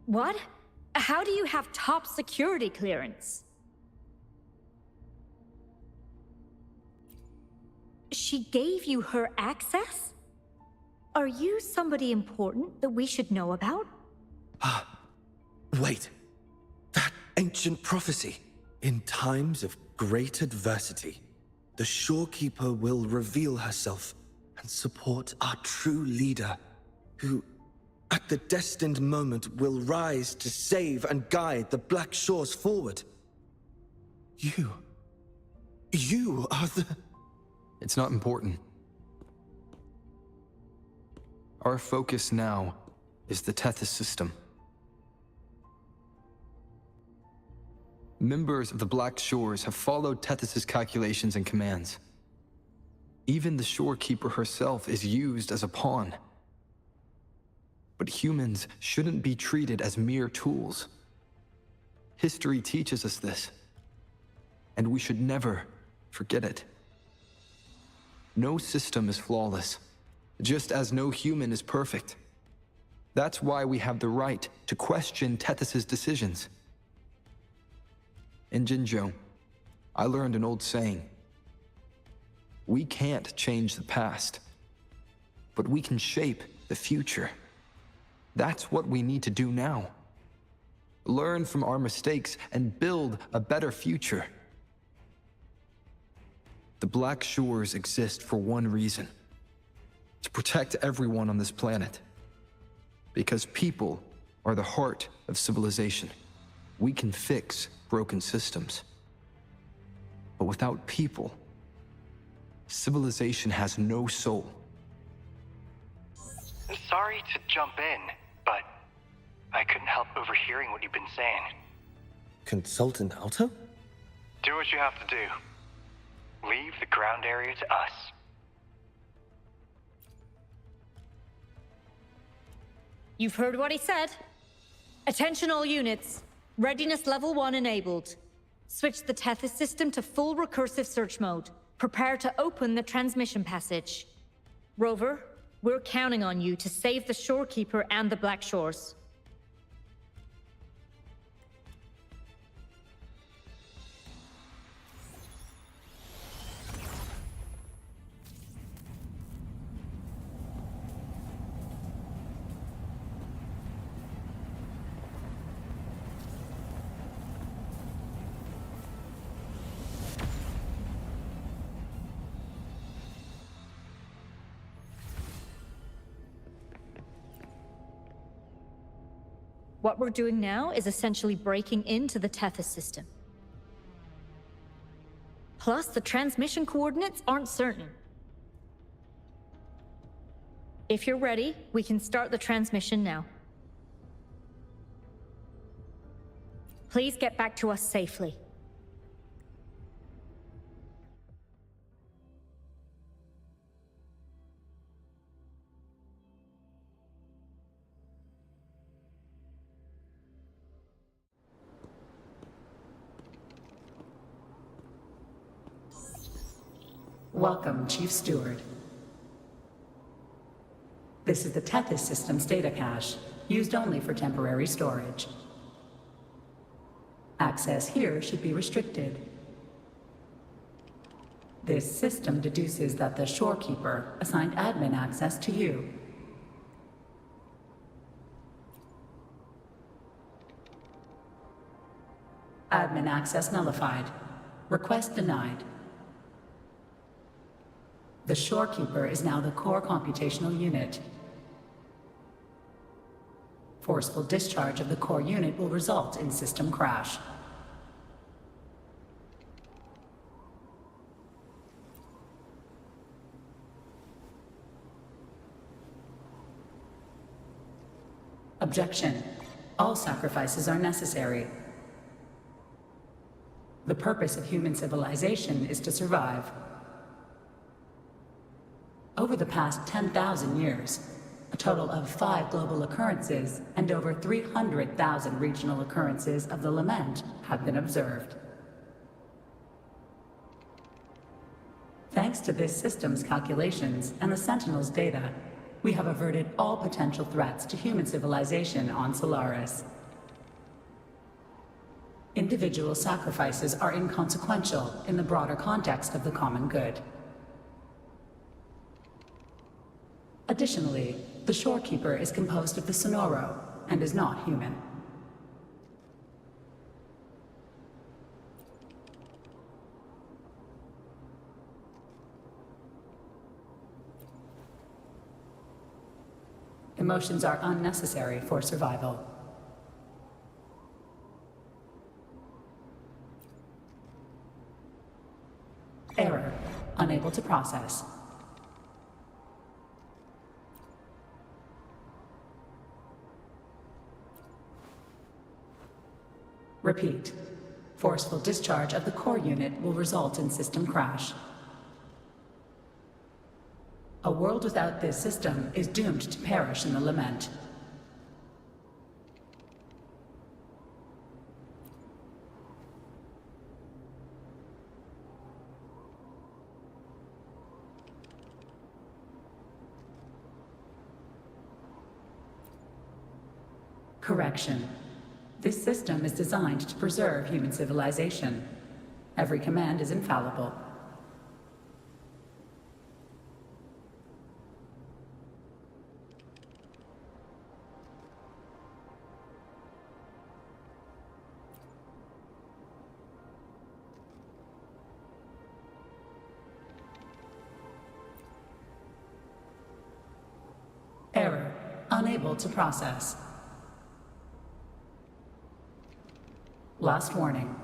What? How do you have top security clearance? She gave you her access? Are you somebody important that we should know about? Wait. That ancient prophecy. In times of great adversity, the Shorekeeper will reveal herself and support our true leader, who, at the destined moment, will rise to save and guide the Black Shores forward. You are the... It's not important. Our focus now is the Tethys system. Members of the Black Shores have followed Tethys' calculations and commands. Even the Shorekeeper herself is used as a pawn. But humans shouldn't be treated as mere tools. History teaches us this, and we should never forget it. No system is flawless, just as no human is perfect. That's why we have the right to question Tethys' decisions. In Jinzhou, I learned an old saying. We can't change the past, but we can shape the future. That's what we need to do now. Learn from our mistakes and build a better future. The Black Shores exist for one reason: to protect everyone on this planet. Because people are the heart of civilization. We can fix broken systems. But without people, civilization has no soul. I'm sorry to jump in, but I couldn't help overhearing what you've been saying. Consultant Alto? Do what you have to do. leave the ground area to us. You've heard what he said. Attention all units. Readiness level 1 enabled. Switch the Tethys system to full recursive search mode. Prepare to open the transmission passage. Rover, we're counting on you to save the Shorekeeper and the Black Shores. What we're doing now is essentially breaking into the Tethys system. Plus, the transmission coordinates aren't certain. If you're ready, we can start the transmission now. Please get back to us safely. Welcome, Chief Steward. This is the Tethys System's data cache, used only for temporary storage. Access here should be restricted. This system deduces that the Shorekeeper assigned admin access to you. Admin access nullified. Request denied. The Shorekeeper is now the core computational unit. Forceful discharge of the core unit will result in system crash. Objection. All sacrifices are necessary. The purpose of human civilization is to survive. Over the past 10,000 years, a total of 5 global occurrences and over 300,000 regional occurrences of the lament have been observed. Thanks to this system's calculations and the Sentinel's data, we have averted all potential threats to human civilization on Solaris. Individual sacrifices are inconsequential in the broader context of the common good. Additionally, the Shorekeeper is composed of the Sonoro and is not human. Emotions are unnecessary for survival. Error. Unable to process. Repeat. Forceful discharge of the core unit will result in system crash. A world without this system is doomed to perish in the lament. Correction. This system is designed to preserve human civilization. Every command is infallible. Error. Unable to process. Last warning.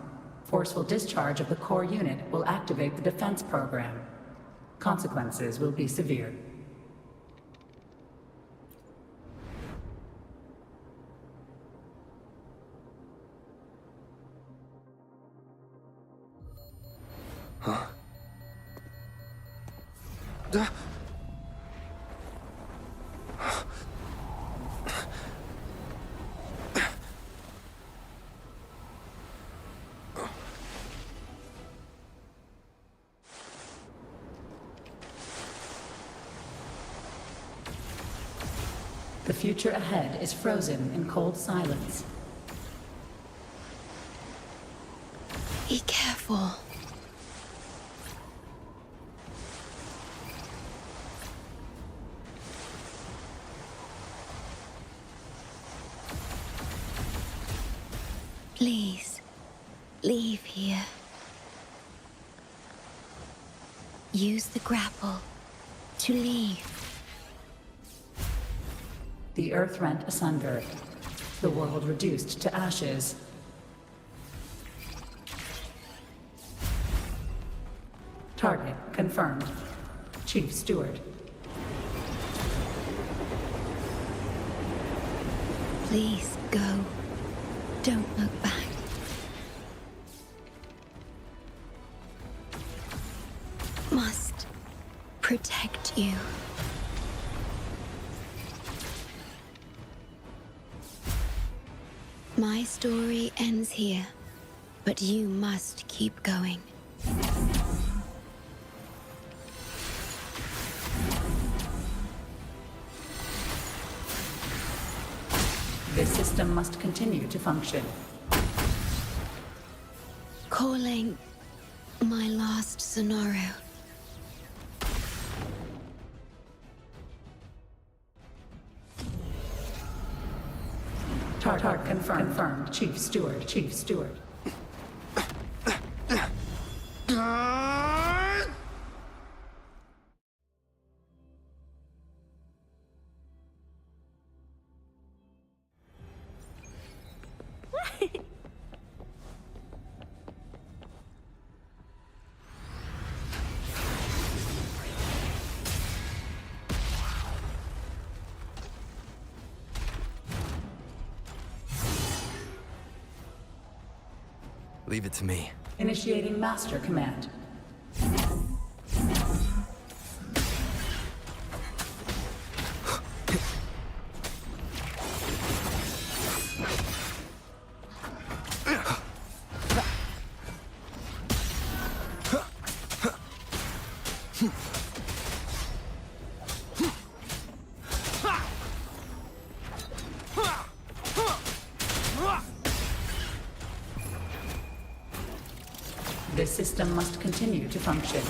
Forceful discharge of the core unit will activate the defense program. Consequences will be severe. The future ahead is frozen in cold silence. Be careful. Please, leave here. Use the grapple to leave. The earth rent asunder. The world reduced to ashes. Target confirmed. Chief Steward. Please go. Don't look back. Must protect you. My story ends here, but you must keep going. This system must continue to function. Calling my last scenario. Target confirmed. Chief Steward. Chief Steward. Leave it to me. Initiating Master Command. This system must continue to function.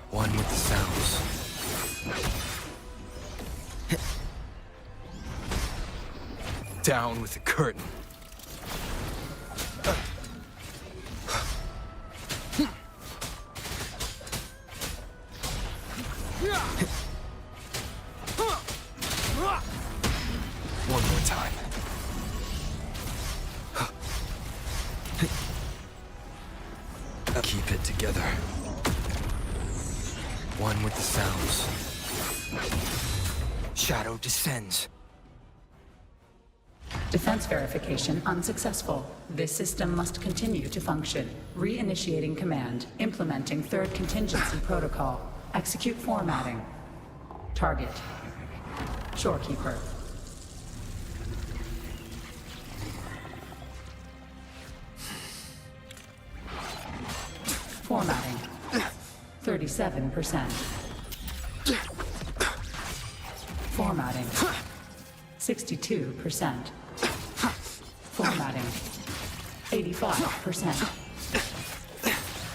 One with the sounds. Down with the curtain. One more time. Keep it together. One with the sounds. Shadow descends. Defense verification unsuccessful. This system must continue to function. Reinitiating command. Implementing third contingency protocol. Execute formatting. Target. Shorekeeper. Formatting. 37%. Formatting. 62%. Formatting. 85%.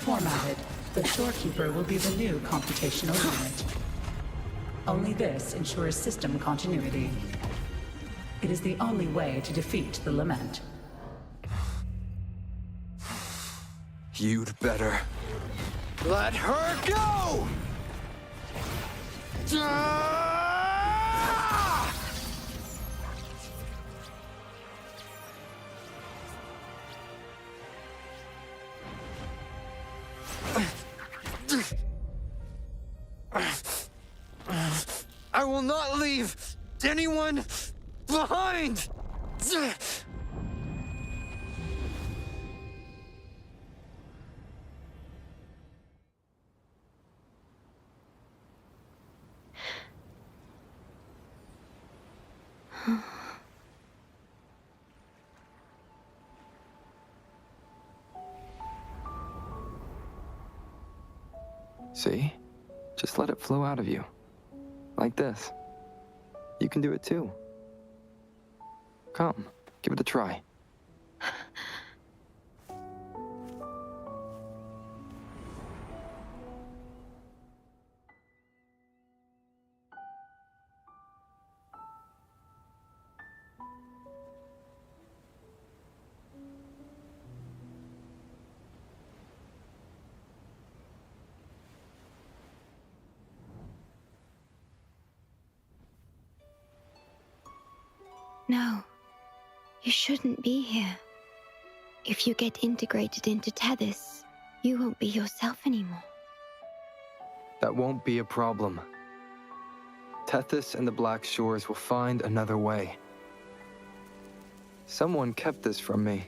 Formatted. The Shorekeeper will be the new computational unit. Only this ensures system continuity. It is the only way to defeat the Lament. You'd better let her go! will not leave anyone behind! See? Just let it flow out of you. Like this. You can do it too. Come, give it a try. No, you shouldn't be here. If you get integrated into Tethys, you won't be yourself anymore. That won't be a problem. Tethys and the Black Shores will find another way. Someone kept this from me.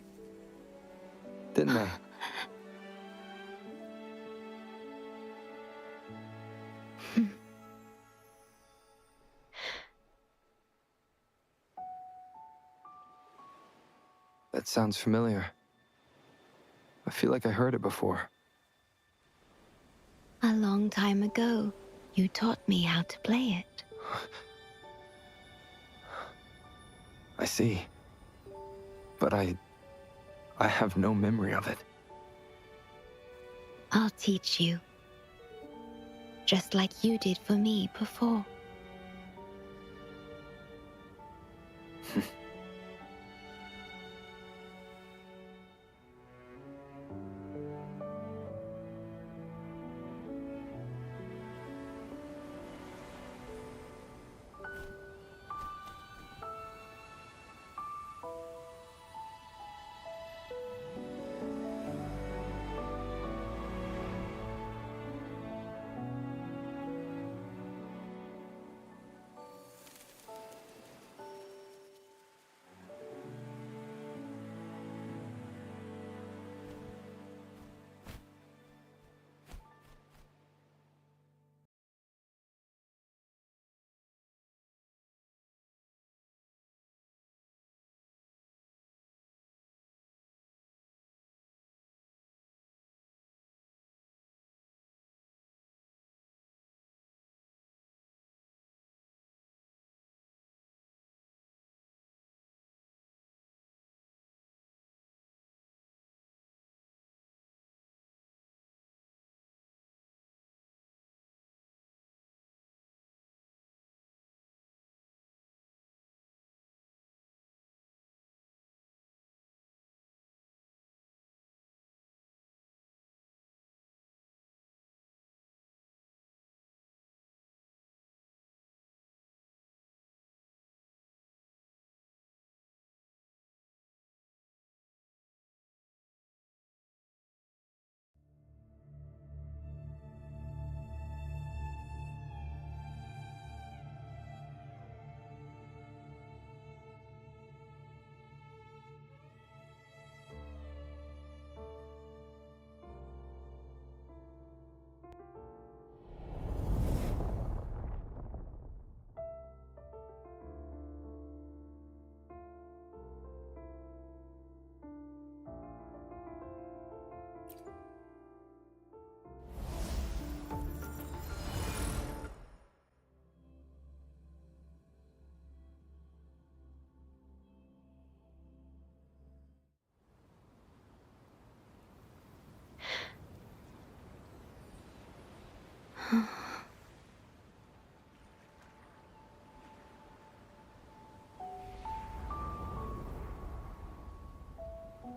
Didn't they? That sounds familiar. I feel like I heard it before. A long time ago, you taught me how to play it. I see. But I have no memory of it. I'll teach you. Just like you did for me before.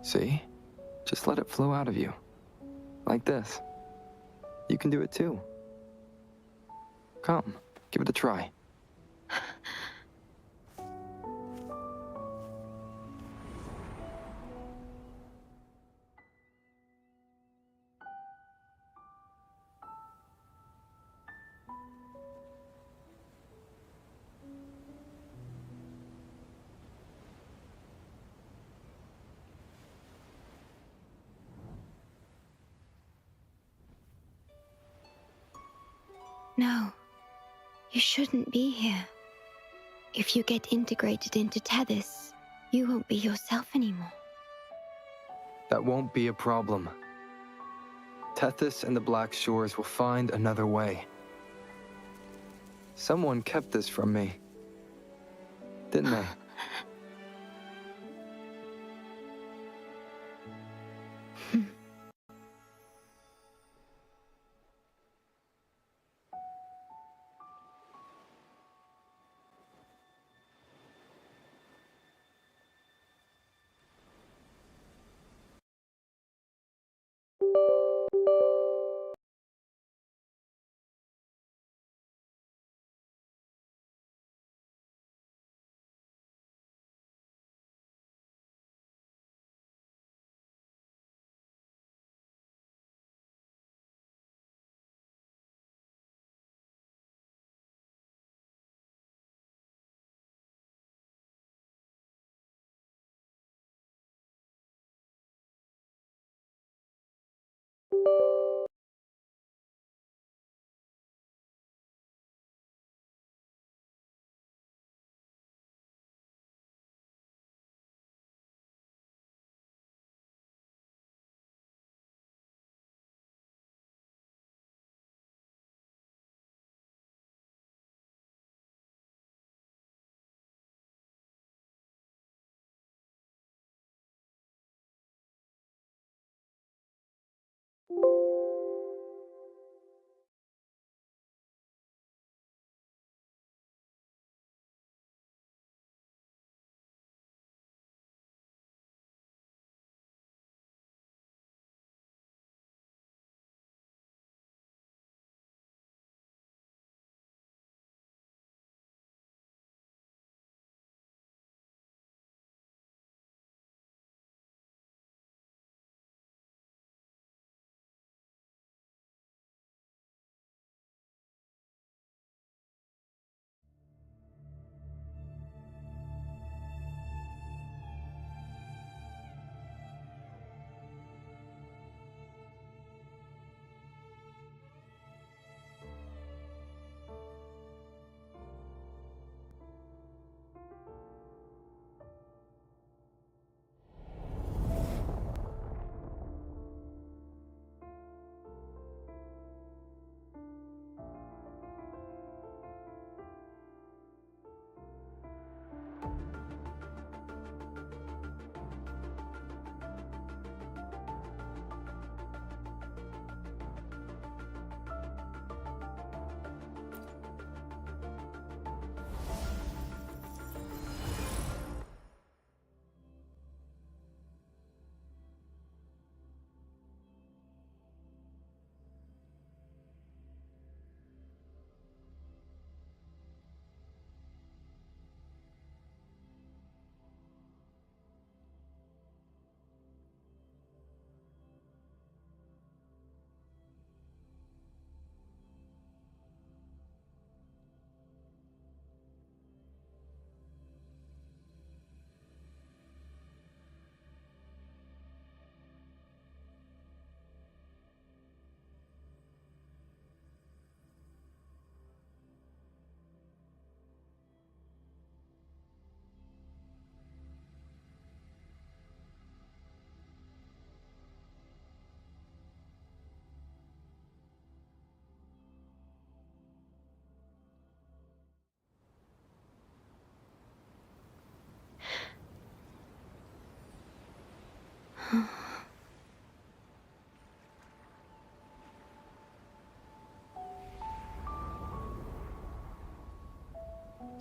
See? Just let it flow out of you. Like this. You can do it too. Come, give it a try. No, you shouldn't be here. If you get integrated into Tethys, you won't be yourself anymore. That won't be a problem. Tethys and the Black Shores will find another way. Someone kept this from me, didn't they?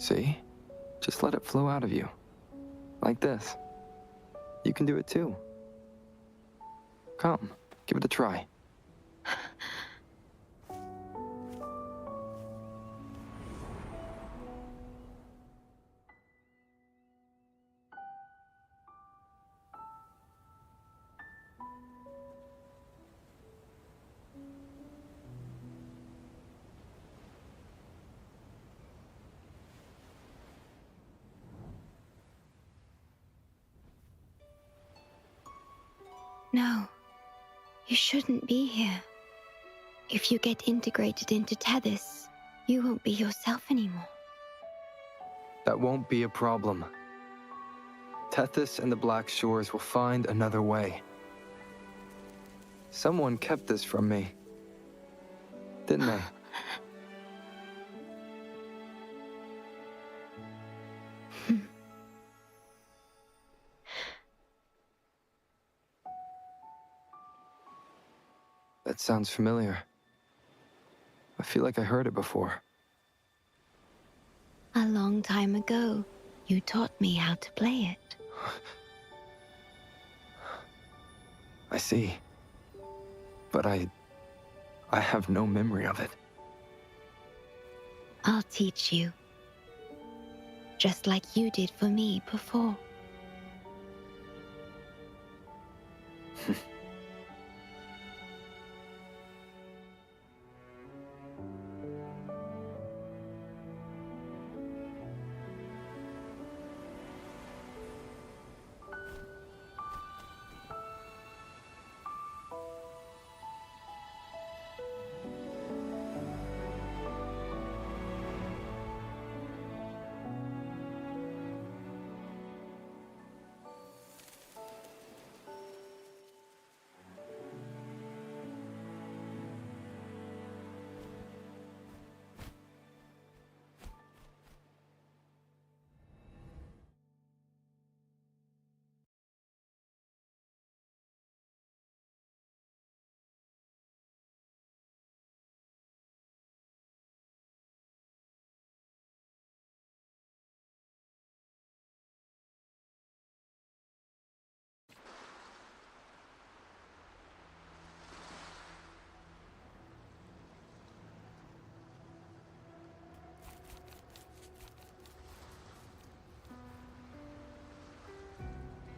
See? Just let it flow out of you. Like this. You can do it too. Come, give it a try. No, you shouldn't be here. If you get integrated into Tethys, You won't be yourself anymore. That won't be a problem. Tethys and the Black Shores will find another way. Someone kept this from me, didn't they? That sounds familiar. I feel like I heard it before. A long time ago, you taught me how to play it. I see. But I have no memory of it. I'll teach you. Just like you did for me before.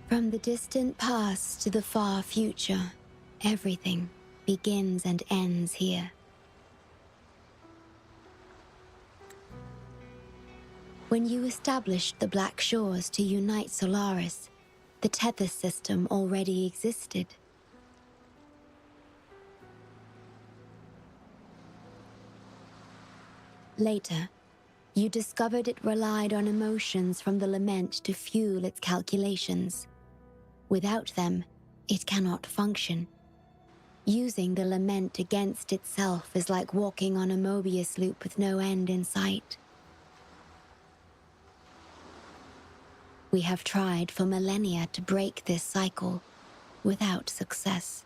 From the distant past to the far future, everything begins and ends here. When you established the Black Shores to unite Solaris, the Tethys system already existed. Later, you discovered it relied on emotions from the Lament to fuel its calculations. Without them, it cannot function. Using the Lament against itself is like walking on a Mobius loop with no end in sight. We have tried for millennia to break this cycle, without success.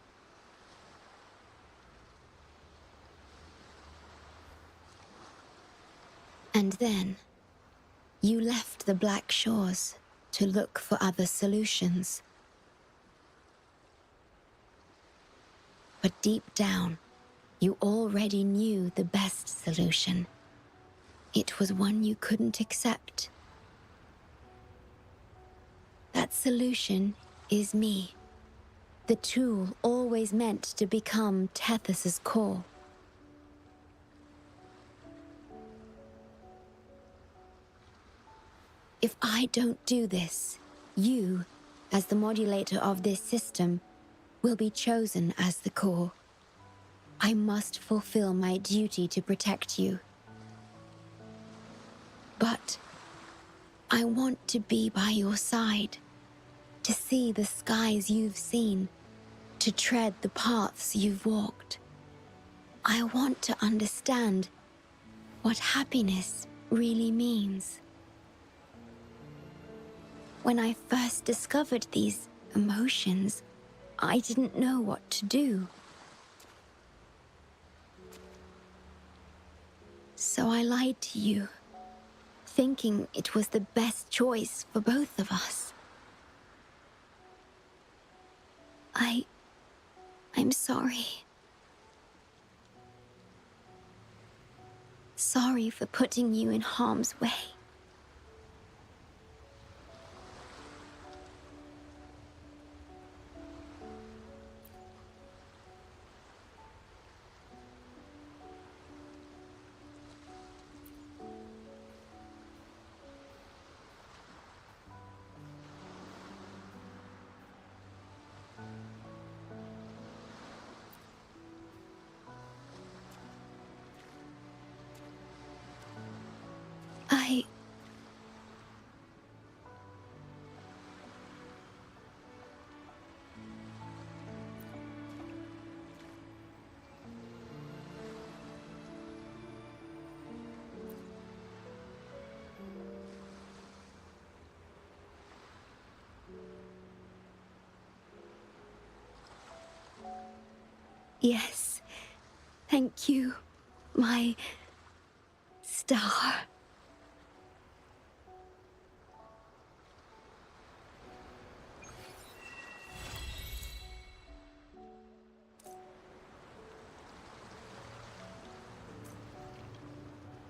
And then, you left the Black Shores to look for other solutions. But deep down, you already knew the best solution. It was one you couldn't accept. That solution is me. The tool always meant to become Tethys's core. If I don't do this, you, as the modulator of this system, will be chosen as the core. I must fulfill my duty to protect you. But I want to be by your side, to see the skies you've seen, to tread the paths you've walked. I want to understand what happiness really means. When I first discovered these emotions, I didn't know what to do. So I lied to you, thinking it was the best choice for both of us. I'm sorry. Sorry for putting you in harm's way. I... Yes, thank you, my star.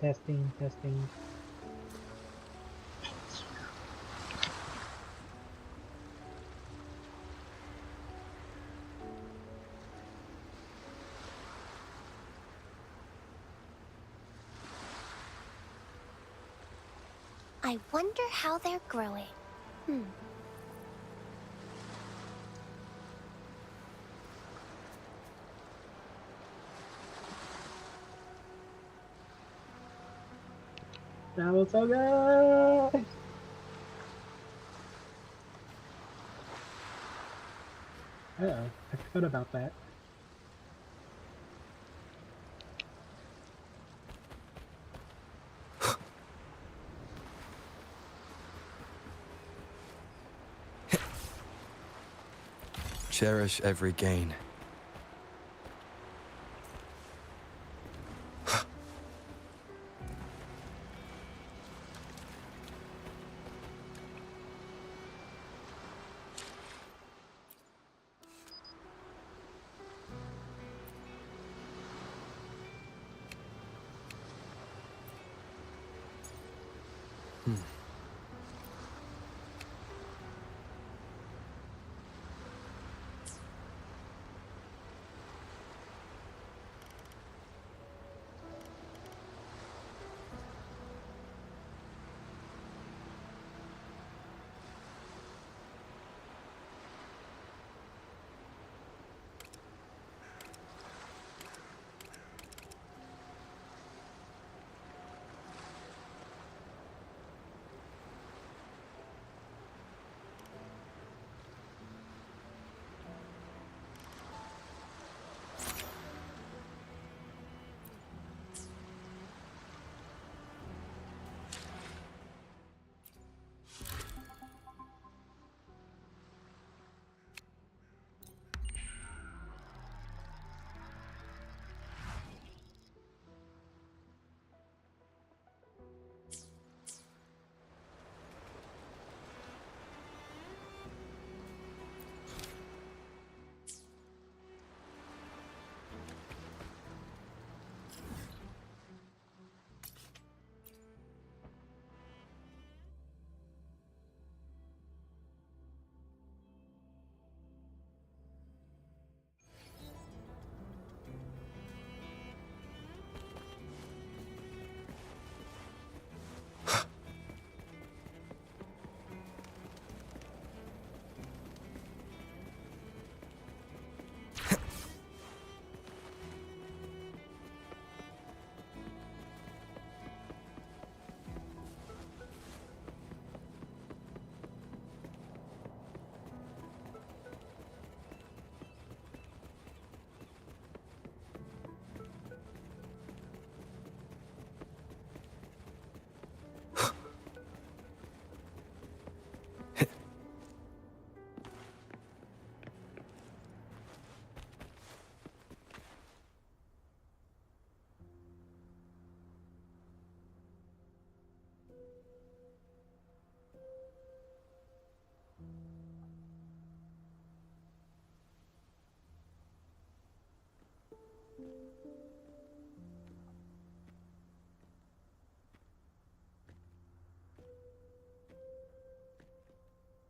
Testing, testing. I wonder how they're growing. That was so good! Uh-oh, I forgot about that. Cherish every gain.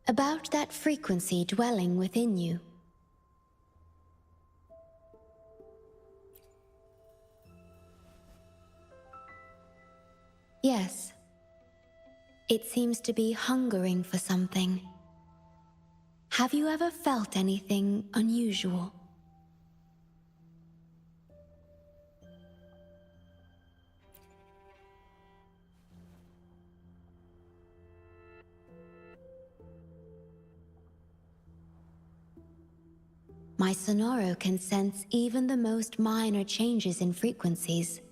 About that frequency dwelling within you. Yes. It seems to be hungering for something. Have you ever felt anything unusual? my sonoro can sense even the most minor changes in frequencies.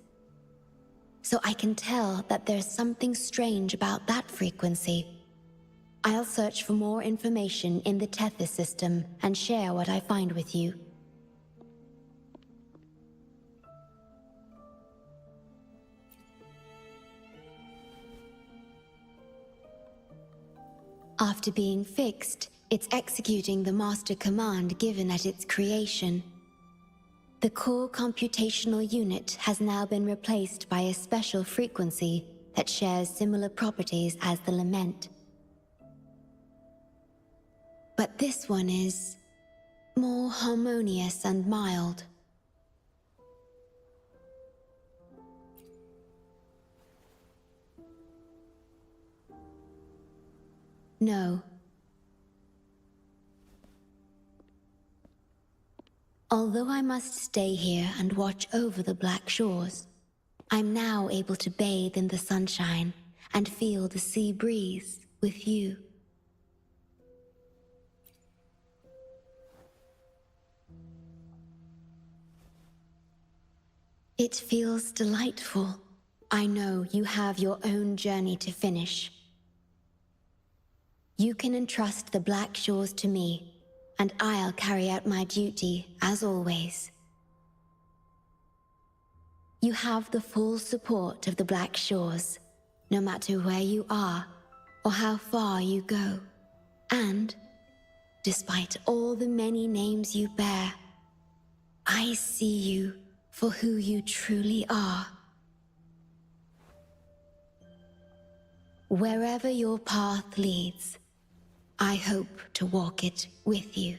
So I can tell that there's something strange about that frequency. I'll search for more information in the Tethys system and share what I find with you. After being fixed, it's executing the master command given at its creation. The core computational unit has now been replaced by a special frequency that shares similar properties as the lament. But this one is more harmonious and mild. No. Although I must stay here and watch over the Black Shores, I'm now able to bathe in the sunshine and feel the sea breeze with you. It feels delightful. I know you have your own journey to finish. You can entrust the Black Shores to me, and I'll carry out my duty as always. You have the full support of the Black Shores, no matter where you are or how far you go. And, despite all the many names you bear, I see you for who you truly are. Wherever your path leads, I hope to walk it with you.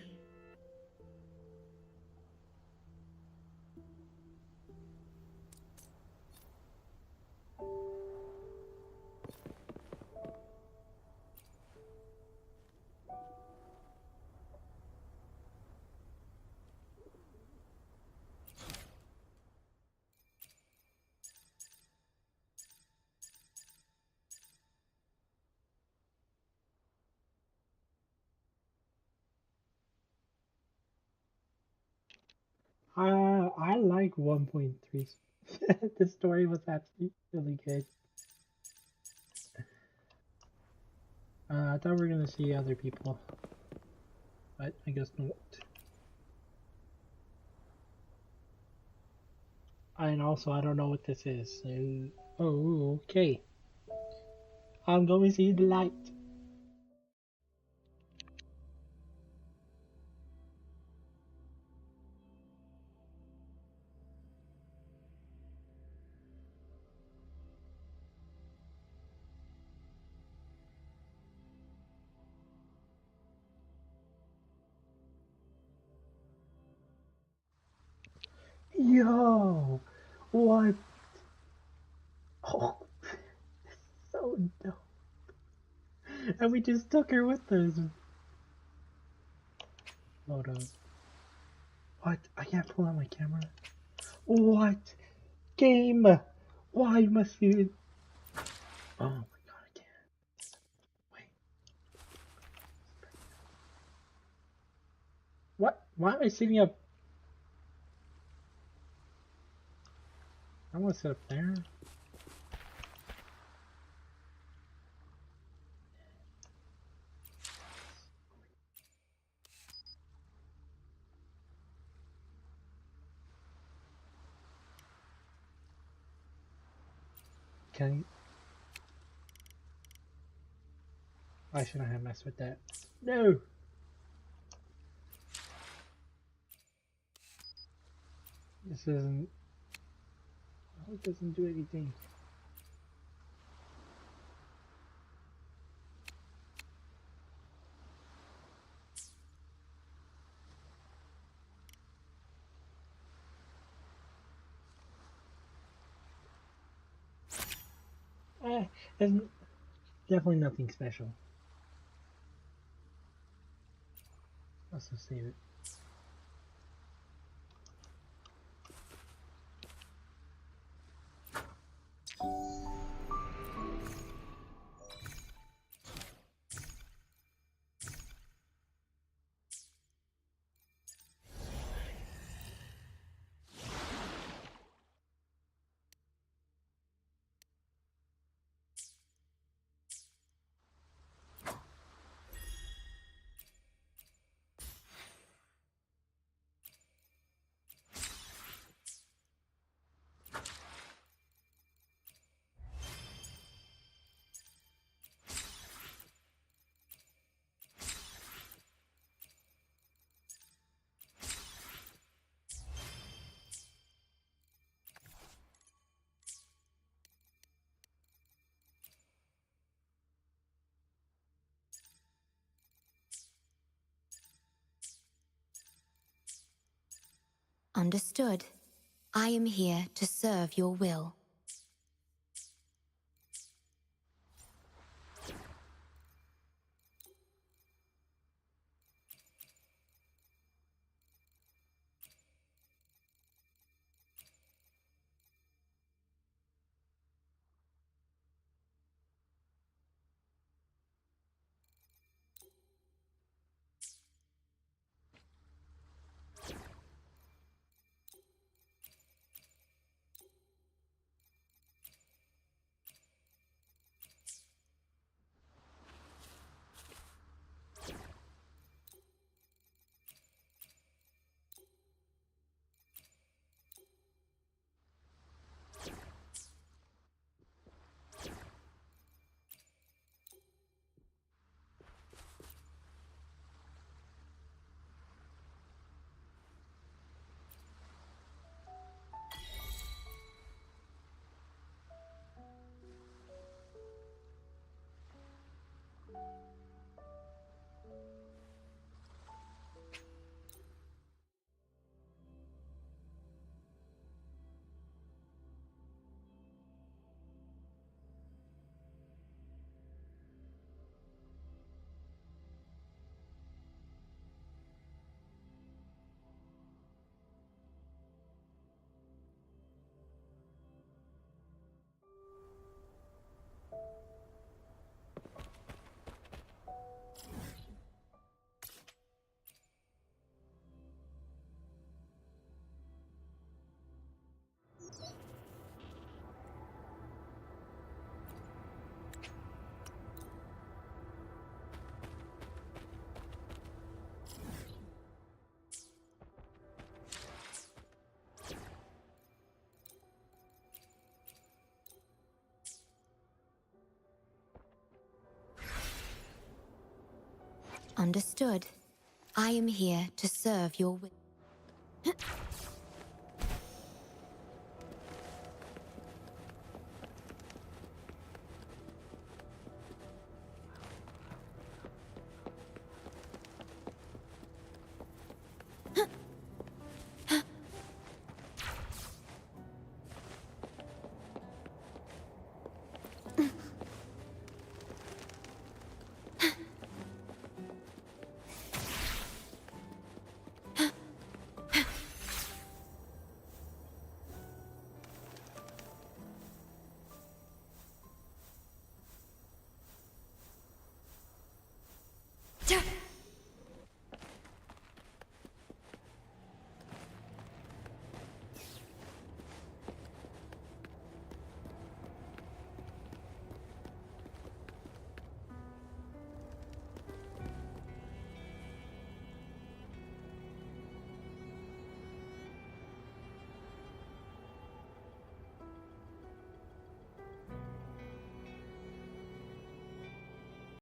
I like 1.3. The story was actually really good. I thought we were gonna see other people, but I guess not. And also, I don't know what this is. So, oh, okay. I'm going to see the light. Yo, what? Oh, so dope. And we just took her with us. Hold on. What? I can't pull out my camera. What? Game! Why must you... Oh my god, I can't. Wait. What? Why am I sitting up? I want to sit up there. Can you... Why should I have messed with that? No! This isn't... Oh, it doesn't do anything. There's definitely nothing special. Let's just save it. Understood. I am here to serve your will. Understood. I am here to serve your will.